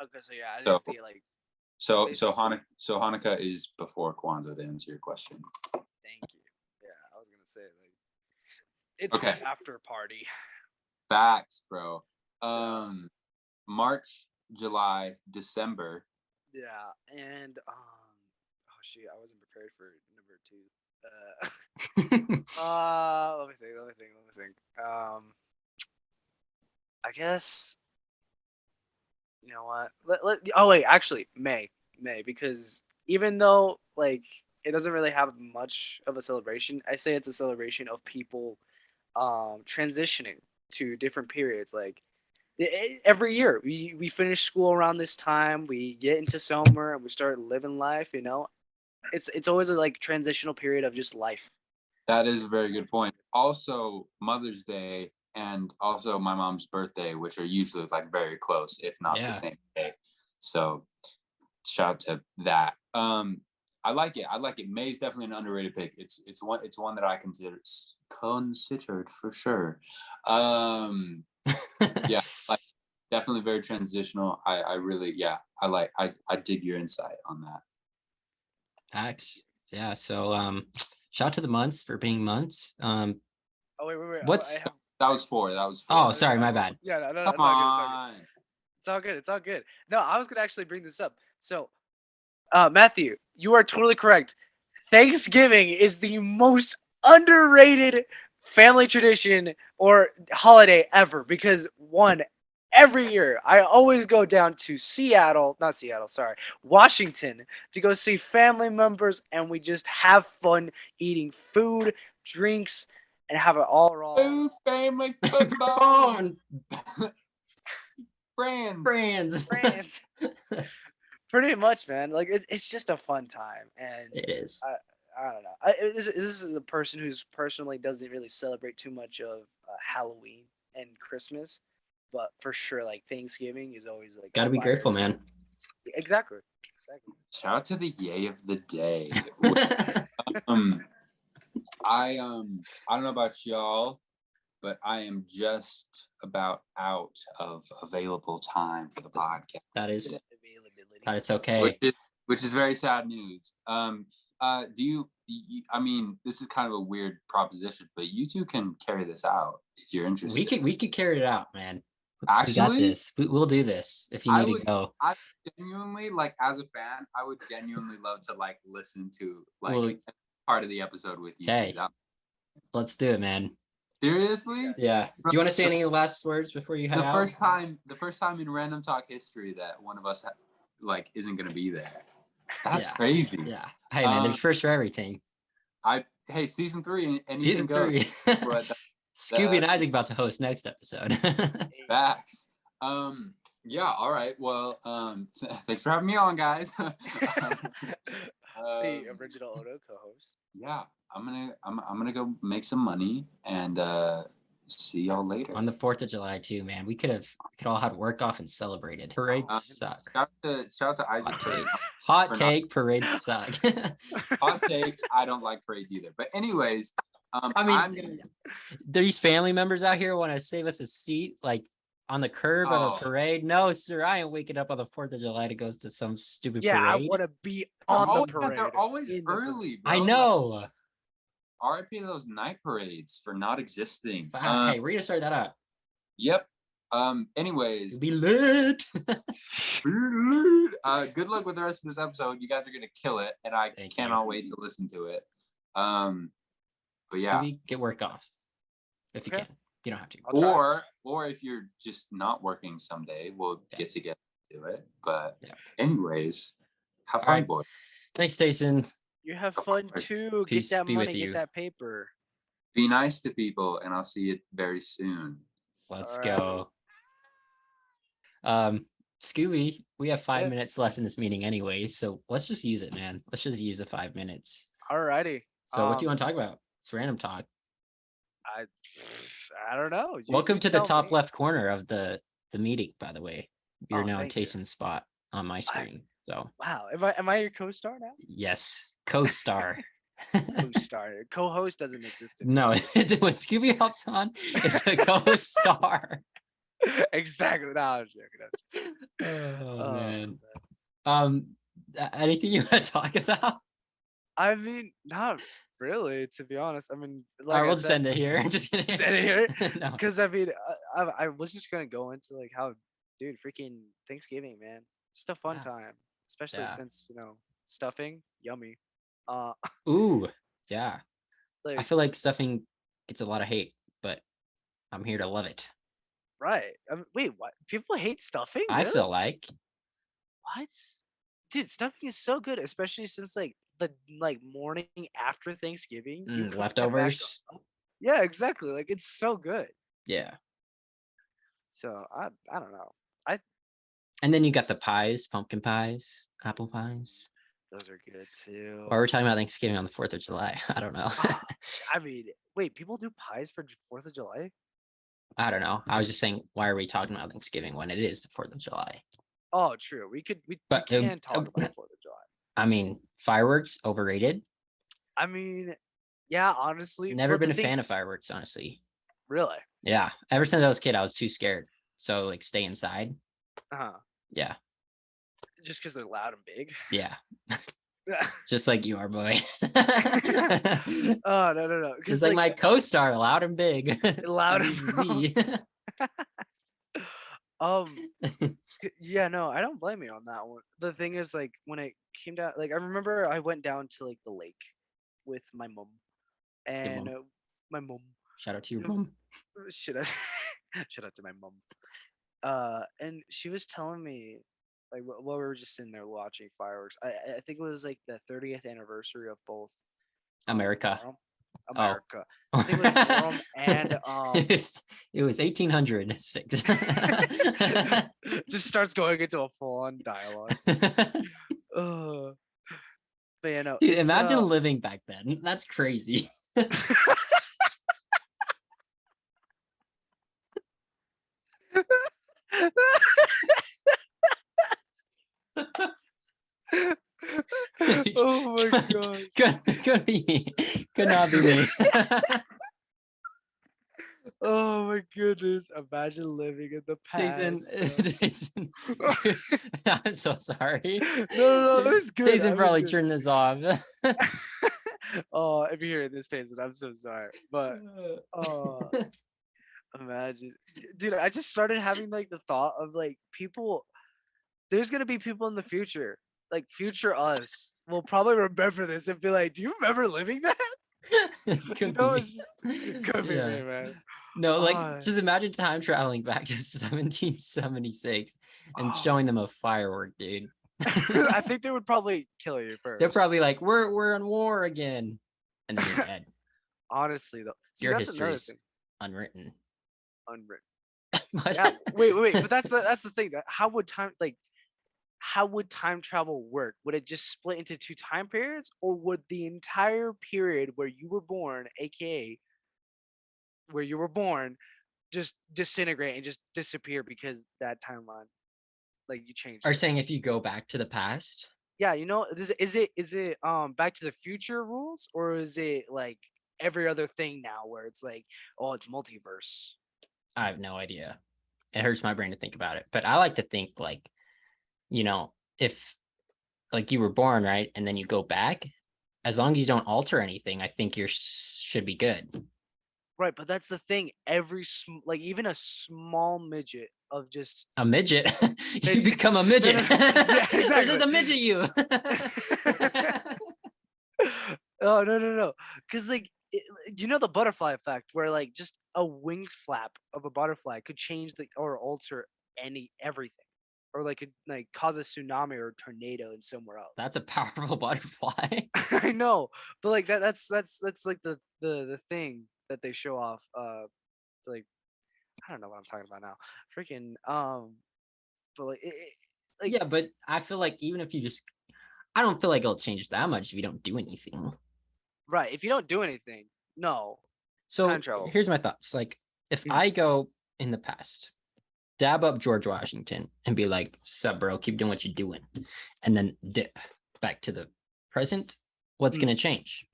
Okay, so yeah, I didn't see it like. So Hanukkah is before Kwanzaa, to answer your question. Thank you. Yeah, I was gonna say like it's Okay. the after party. Facts, bro. March, July, December. Yeah, and oh shoot, I wasn't prepared for number 2. Let me think. I guess you know what? Oh wait, actually, May, because even though like it doesn't really have much of a celebration, I say it's a celebration of people transitioning to different periods. Like every year, we finish school around this time, we get into summer, and we start living life. It's always a like transitional period of just life. That is a very good point. Also, Mother's Day and also my mom's birthday, which are usually like very close, if not the Yeah. same day. So shout out to that. I like it. I like it. May's definitely an underrated pick. It's one that I considered for sure. Yeah, like definitely very transitional. I really I dig your insight on that. Facts. Yeah. So shout out to the months for being months. Oh wait. What's- I have. That was four. That was four. Oh, sorry, my bad. Yeah, no, Come it's all good. It's all good. on. It's all good. It's all good. No, I was gonna actually bring this up. So, Matthew, you are totally correct. Thanksgiving is the most underrated family tradition or holiday ever because one, every year I always go down to Washington to go see family members and we just have fun eating food, drinks, and have it all raw. Food, family, football, friends. Friends. Pretty much, man. Like it's just a fun time, and It is. I don't know. This is a person who's personally doesn't really celebrate too much of Halloween and Christmas, but for sure, like Thanksgiving is always like Gotta a be fire. grateful, man. Exactly. Shout out to the yay of the day. I don't know about y'all, but I am just about out of available time for the podcast. That is Availability. it's okay. Which is very sad news. Do you I mean, this is kind of a weird proposition, but you two can carry this out if you're interested. We could carry it out, man. We got Actually, this. We'll do this if you need to go. I genuinely, like, as a fan, I would genuinely love to like listen to like Well, part of the episode with you okay. two. That, Let's do it, man. seriously? Yeah. Do you want to say any last words before you head The out? first time in Random Talk history that one of us like isn't gonna be there. That's Yeah. crazy. Yeah. Hey, man, there's first for everything. Hey, season 3, anything Season goes. 3. But Scooby and Isaac about to host next episode. facts. Yeah, all right. Well, thanks for having me on, guys. The original Odo co-host. Yeah, I'm gonna go make some money and see y'all later. On the 4th of July too, man. We could all had work off and celebrated. Parades suck. Shout out to Isaac. Hot take, parades suck. Hot take. I don't like parades either. But anyways, I mean, these family members out here want to save us a seat, like on the curb of a parade. No, sir, I ain't waking up on the 4th of July to go to some stupid parade. I want to be on the parade. They're always early, bro. I know. RIP to those night parades for not existing. Hey, we're gonna start that up. Yep. Anyways, Be lit. Good luck with the rest of this episode. You guys are gonna kill it, and I cannot wait to listen to it. But yeah, Scooby, get work off if you can. You don't have to. Or if you're just not working someday, we'll get together to do it. But anyways, have fun, boy. Thanks, Tacen. You have fun too. Peace get that be with money, you. get that paper. Be nice to people, and I'll see you very soon. Let's All go. Scooby, we have 5 minutes left in this meeting anyway, so let's just use it, man. Let's just use the 5 minutes. Alrighty. So what do you want to talk about? It's random talk. I don't know. Welcome you to the tell top me. left corner of the meeting, by the way. You're now in thank you. Tacen's spot on my screen. So Wow, am I your co-star now? yes, co-star. Co-star. Co-host doesn't exist No, anymore. when Scooby hops on, it's a co-star. Exactly. No, I'm joking. Oh man. Anything you want to talk about? I mean, not really, to be honest. I mean, All right, I we'll just said, end it here. Just kidding. just end it here? No. Because I mean, I was just gonna go into like how, dude, freaking Thanksgiving, man, just a fun time, especially since stuffing, yummy. Ooh, yeah. I Like, feel like stuffing gets a lot of hate, but I'm here to love it. right? Wait, what? People hate stuffing? I Really? feel like What? Dude, stuffing is so good, especially since the morning after Thanksgiving, you cook that back leftovers. up. Yeah, exactly. Like it's so good. Yeah. So I don't know. And then you got the pies, pumpkin pies, apple pies. Those are good too. Or we're talking about Thanksgiving on the 4th of July. I don't know. I mean, wait, people do pies for 4th of July? I don't know. I was just saying, why are we talking about Thanksgiving when it is the 4th of July? Oh, true. We But can talk about 4th of July. I mean, fireworks overrated. I mean, yeah, honestly. Never but been the a thing- fan of fireworks, honestly. Really? Yeah, ever since I was a kid, I was too scared. So like, stay inside. Uh-huh. Yeah, Just because they're loud and big? yeah, just like you are, boy. Oh, no. Just like my co-star, loud and big. Loud and Scooby-Z. Yeah, no, I don't blame you on that one. The thing is, like, when it came down, like, I remember I went down to like the lake with my mom, and mom. my mom. Shout out to your Yep. mom. Should I? Shout out to my mom. And she was telling me, like, while we were just sitting there watching fireworks. I think it was like the 30th anniversary of both America. Durham- Oh. America. I think it was Durham and it was 1806. just starts going into a full-on dialogue. But yeah, no. Dude, it's, imagine living back then. That's crazy. Oh my god. Could be, could not be me. Oh my goodness. Imagine living in the past. Jason, I'm so sorry. No, it was good. Jason I was probably good. turned this off. Oh, if you're hearing this, Jason, I'm so sorry. But imagine, dude, I just started having like the thought of like people. There's gonna be people in the future, like future us, will probably remember this and be like, "Do you remember living that?" Could know, be. it's just- It could be Yeah. me, man. No, like Ah. just imagine time traveling back to 1776 and Oh. showing them a firework, dude. I think they would probably kill you first. They're probably like, we're in war again, and then you're dead. honestly though. See, Your that's another history's thing. unwritten. Unwritten. What? Yeah. Wait. But that's the thing. That how would time travel work? Would it just split into two time periods, or would the entire period where you were born, aka where you were born, just disintegrate and just disappear because that timeline, like you changed? Are you it? saying if you go back to the past? Yeah, is it Back to the Future rules, or is it like every other thing now where it's like, oh, it's multiverse? I have no idea. It hurts my brain to think about it. But I like to think like, if like you were born, right? And then you go back, as long as you don't alter anything, I think you should be good. Right, but that's the thing. Like even a small midget of just A midget? You Midget. become a midget. no. Yeah, There's exactly. a midget you. Oh no, because like the butterfly effect, where like just a wing flap of a butterfly could change or alter everything, or like could like cause a tsunami or a tornado in somewhere else. That's a powerful butterfly. I know, but like that's like the thing that they show off. It's like, I don't know what I'm talking about now. Freaking but like like Yeah, but I feel like even if you I don't feel like it'll change that much if you don't do anything. right. If you don't do anything, no. So Time travel. here's my thoughts. Like if I go in the past, dab up George Washington and be like, sup, bro, keep doing what you're doing. And then dip back to the present, what's going to change?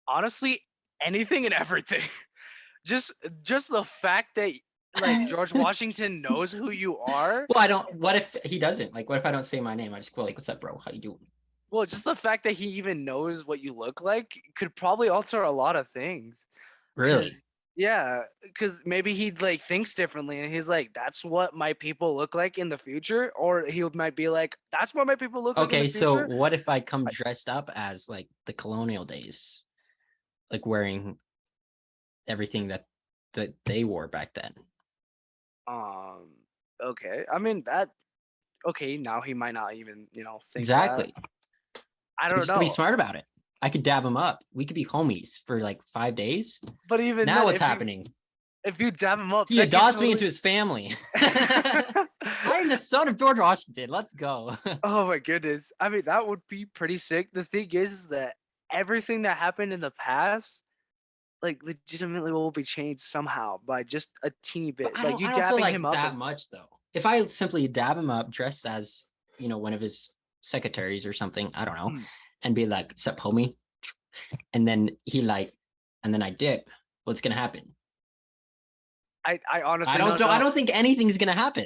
Honestly, anything and everything. just the fact that like George Washington knows who you are. Well, what if he doesn't? Like, what if I don't say my name? I just go like, what's up, bro? How you doing? Well, just the fact that he even knows what you look like could probably alter a lot of things. Really? Yeah, because maybe he like thinks differently, and he's like, "That's what my people look like in the future," or he might be like, "That's what my people look like in Okay, the future." so what if I come dressed up as like the colonial days, like wearing everything that they wore back then? Okay. I mean that. Okay, now he might not even think Exactly. that. I So don't just know. be smart about it. I could dab him up. We could be homies for like 5 days. But even Now then, what's happening? if you dab him up, He that could adopts me totally- into his family. Hi, marrying the son of George Washington. Let's go. Oh my goodness. I mean, that would be pretty sick. The thing is that everything that happened in the past, like legitimately will be changed somehow by just a teeny bit. But Like you I don't feel dabbing like him up. that much though. If I simply dab him up dressed as, one of his secretaries or something, I don't know, Mm. and be like, sup homie, and then and then I dip, what's gonna happen? I honestly I don't think anything's gonna happen.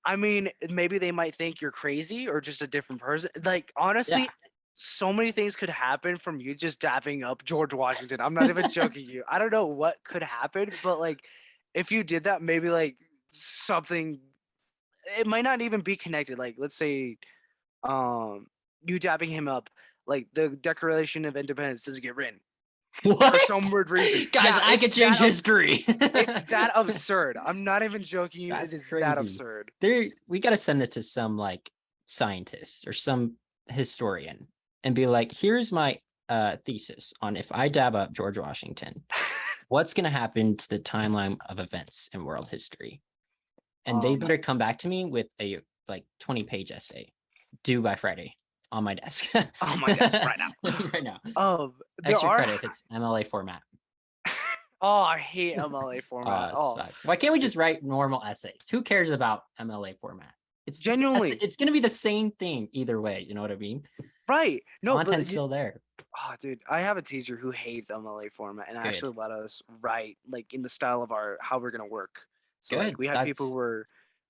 I mean, maybe they might think you're crazy or just a different person. Like honestly, Yeah. so many things could happen from you just dabbing up George Washington. I'm not even joking you. I don't know what could happen, but like if you did that, maybe like something it might not even be connected. Like let's say you dabbing him up, like the Declaration of Independence doesn't get written What? for some weird reason. Guys, Yeah, I could it's change that ab- history. It's that absurd. I'm not even joking you. That's It is that crazy. absurd. We gotta send this to some like scientist or some historian and be like, here's my thesis on if I dab up George Washington, what's gonna happen to the timeline of events in world history? And they better come back to me with a like 20-page essay due by Friday on my desk. Oh my desk right now. Right now. There Extra are. credit if it's MLA format. Oh, I hate MLA format. It Oh, sucks. Why can't we just write normal essays? Who cares about MLA format? Genuinely. It's gonna be the same thing either way. You know what I mean? right. No, Content's but still there. oh, dude, I have a teacher who hates MLA format and Good. actually let us write like in the style of our how we're gonna work. So Good. like we had people That's- who were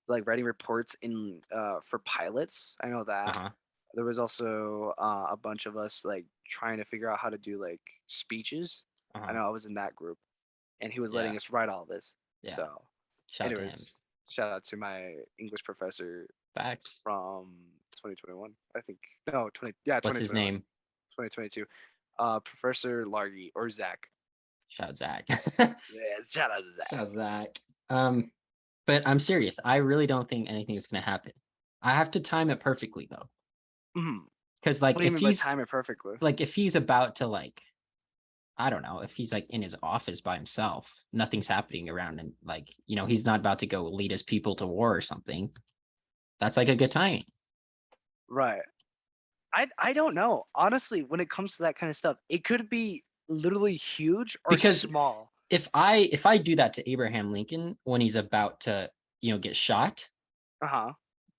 like writing reports in for pilots. I know that. Uh-huh. There was also a bunch of us like trying to figure out how to do like speeches. I Uh-huh. know I was in that group, and he was letting Yeah. us write all this. Yeah. So, Shout out to him. anyways, shout out to my English professor Facts. from 2021. I think no 20. Yeah, What's his 2021, name? 2022. Professor Largy or Zach. Shout out Zach. Yeah, shout out to Zach. Shout out Zach. But I'm serious. I really don't think anything is gonna happen. I have to time it perfectly though. Mhm. Because like What do you if mean by he's time it perfectly? like if he's about to like I don't know, if he's like in his office by himself, nothing's happening around and like, he's not about to go lead his people to war or something. That's like a good timing. Right. I don't know. Honestly, when it comes to that kind of stuff, it could be literally huge or Because small. If I do that to Abraham Lincoln when he's about to, get shot, Uh-huh.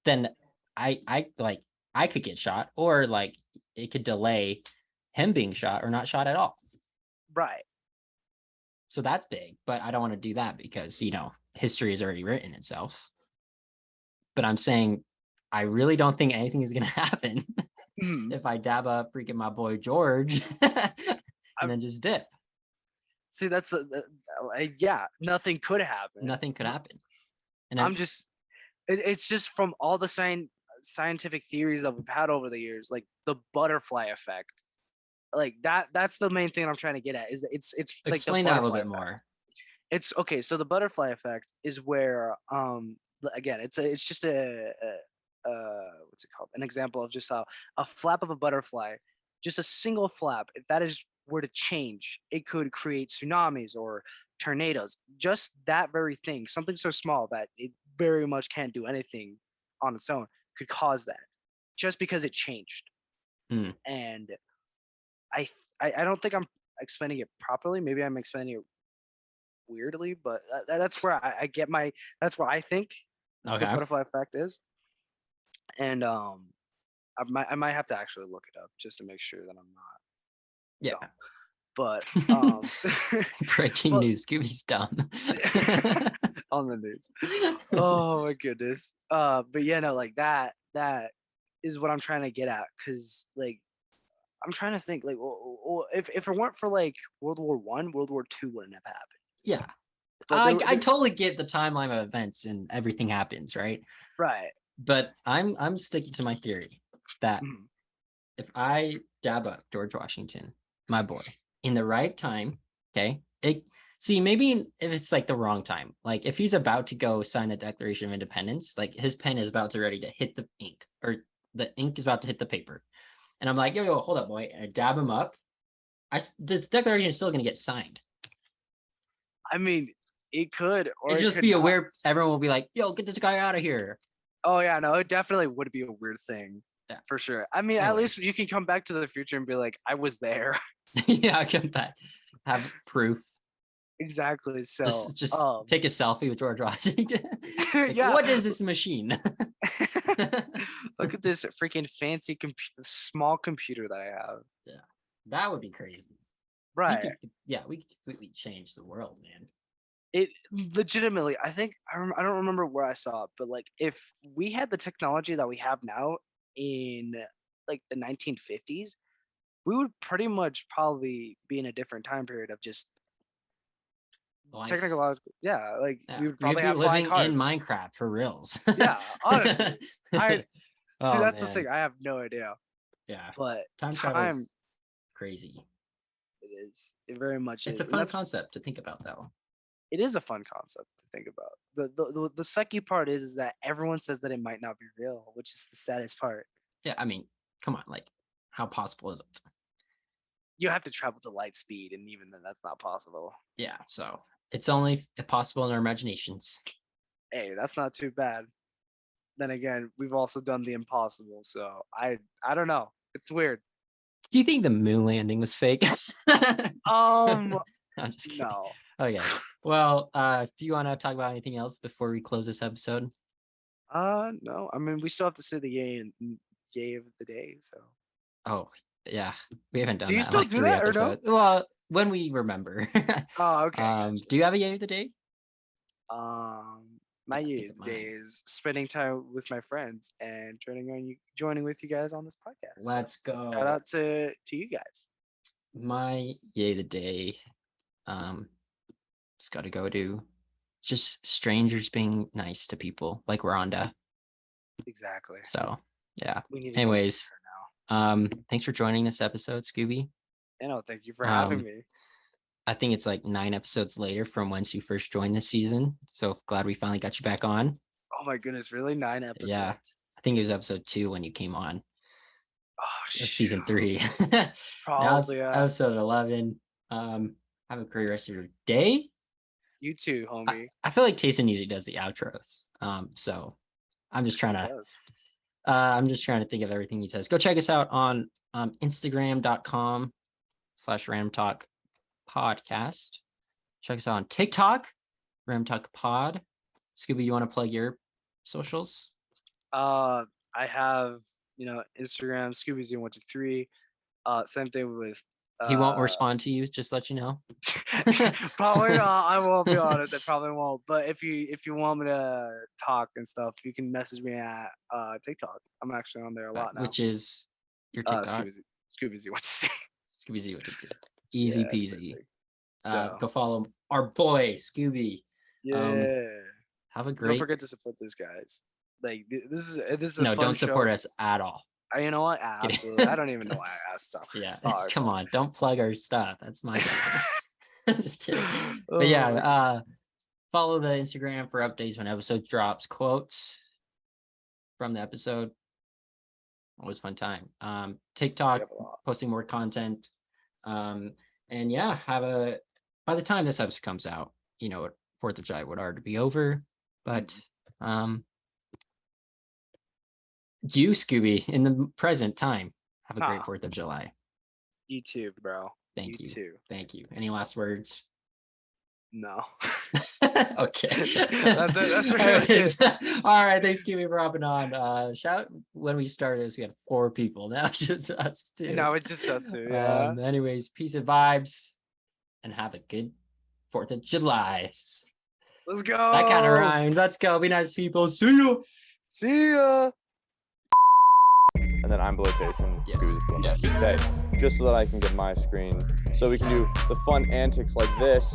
then I could get shot or like it could delay him being shot or not shot at all. Right. So that's big, but I don't want to do that because, history has already written itself. But I'm saying I really don't think anything is going to happen Mhm. if I dab up freaking my boy George and then just dip. See, that's yeah, nothing could happen. Nothing could happen. And I'm just it's just from all the scientific theories that we've had over the years, like the butterfly effect. Like that's the main thing I'm trying to get at is that it's like the explain that a little butterfly bit effect. more. It's okay, so the butterfly effect is where again, it's just a what's it called? An example of just how a flap of a butterfly, just a single flap, if that is were to change, it could create tsunamis or tornadoes. Just that very thing, something so small that it very much can't do anything on its own, could cause that just because it changed. Hmm. And I don't think I'm explaining it properly. Maybe I'm explaining it weirdly, but that's where I get that's where I think the Okay. butterfly effect is. And I might have to actually look it up just to make sure that I'm not Yeah. dumb. But Breaking but- news, Scooby's dumb. on the news. Oh my goodness. But yeah, no, like that is what I'm trying to get at, because like I'm trying to think like if it weren't for like World War I, World War II wouldn't have happened. Yeah. But I totally get the timeline of events and everything happens, right? right. But I'm sticking to my theory that Mhm. if I dab up George Washington, my boy, in the right time, okay, maybe if it's like the wrong time, like if he's about to go sign the Declaration of Independence, like his pen is about to ready to hit the ink, or the ink is about to hit the paper, and I'm like, yo, hold up, boy, and I dab him up, the Declaration is still gonna get signed. I mean, it could, or It's it just could be not. aware. Everyone will be like, yo, get this guy out of here. Oh yeah, no, it definitely would be a weird thing. Yeah. For sure. I mean, at least Anyways. you can come back to the future and be like, I was there. Yeah, I get that. Have proof. Exactly. So Just take a selfie with George Washington. Like, yeah. what is this machine? Look at this freaking fancy small computer that I have. That would be crazy. Right. We could completely change the world, man. It legitimately, I think I don't remember where I saw it, but like if we had the technology that we have now in like the 1950s, we would pretty much probably be in a different time period of just Life. technological. Yeah, like Yeah, we would probably be have flying living in cars. Minecraft for reals. Yeah, honestly. See, Oh, that's the man. thing. I have no idea. Yeah, But time travel is crazy. it is. It very much It's is. a And fun that's concept to think about, though. it is a fun concept to think about. The sucky part is that everyone says that it might not be real, which is the saddest part. Yeah, I mean, come on, like, how possible is it? You have to travel to light speed, and even then, that's not possible. Yeah, so it's only possible in our imaginations. Hey, that's not too bad. Then again, we've also done the impossible, so I don't know. It's weird. Do you think the moon landing was fake? Um, I'm just kidding. no. Okay. Well, do you want to talk about anything else before we close this episode? No. I mean, we still have to say the yay of the day. So. Oh, yeah. We haven't done Do you that in still like do 3 that or no? episodes. Well, when we remember. Oh, okay. Gotcha. Do you have a yay of the day? My Yeah, yay think of of the day mine. is spending time with my friends and joining with you guys on this podcast. So Let's go. shout out to you guys. My yay of the day, it's got to go to just strangers being nice to people like Ronda. Exactly. So yeah. We need to Anyways, go now. thanks for joining this episode, Scooby. Thank you for having Um, me. I think it's like 9 episodes later from once you first joined this season. So glad we finally got you back on. Oh my goodness, really? 9 episodes? Yeah. I think it was episode 2 when you came on. Oh, Of season 3. Now it's Probably. episode 11. Have a great rest of your day. You too, homie. I feel like Tacen usually does the outros. So I'm just trying to think of everything he says. Go check us out on Instagram.com/Random Talk Podcast. Check us out on TikTok, Random Talk Pod. Scooby, you want to plug your socials? I have Instagram Scooby0123. Same thing with. He won't respond to you. Just let you know. Probably not. I won't be honest. I probably won't. But if you want me to talk and stuff, you can message me at TikTok. I'm actually on there a lot now. Which is your TikTok. Scooby Z. What to say? Scooby Z. What to do? Easy Yeah, peasy. So Go follow our boy Scooby. yeah. Have a Don't great. forget to support these guys. Like this is No, a fun don't support show. us at all. You know what? Kidding. Absolutely. I don't even know why I asked stuff. Yeah, Oh, come on, don't plug our stuff. That's my job. Just kidding. But Oh, yeah, follow the Instagram for updates when episode drops, quotes from the episode. Always fun time. TikTok, we have a lot. posting more content. And yeah, by the time this episode comes out, 4th of July would already be over. But you, Scooby, in the present time, have a great 4th of July. You too, bro. Thank you. Too. Thank you. Any last words? No. Okay. That's it. That's pretty much it. All right. Thanks, Scooby, for hopping on. Shout when we started this, we had 4 people. Now it's just us 2. No, it's just us 2. Yeah. Anyways, peace and vibes, and have a good 4th of July. Let's go. That kind of rhymes. Let's go. Be nice people. See you. See ya. And then I'm below Tacen. Yes. Scooby's below. Yes. Okay, just so that I can get my screen, so we can do the fun antics like this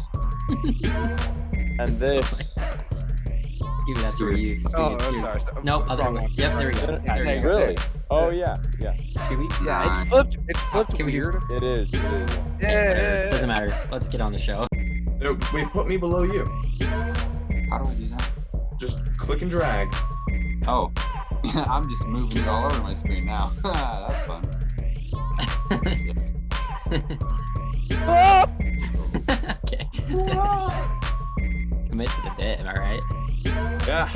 and this. Scooby, that's for you. Scooby, Oh, it's I'm you. sorry. No, other Wrong way. one. Yep, there we go. Yeah, There there we you go. go. Really? Oh yeah. Scooby, Yeah, it's it's flipped can we do- weird. It is. Yeah. Doesn't matter. Let's get on the show. No, wait, put me below you. How do I do that? Just click and drag. Oh, I'm just moving it all over my screen now. That's fun. Okay. Commit to the bit, am I right? Yeah.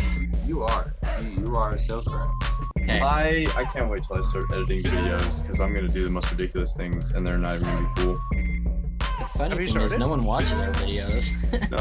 You are. You are so correct. Okay. I can't wait till I start editing videos because I'm gonna do the most ridiculous things and they're not even gonna be cool. The funny Have you thing is, started? no one watches our videos. No,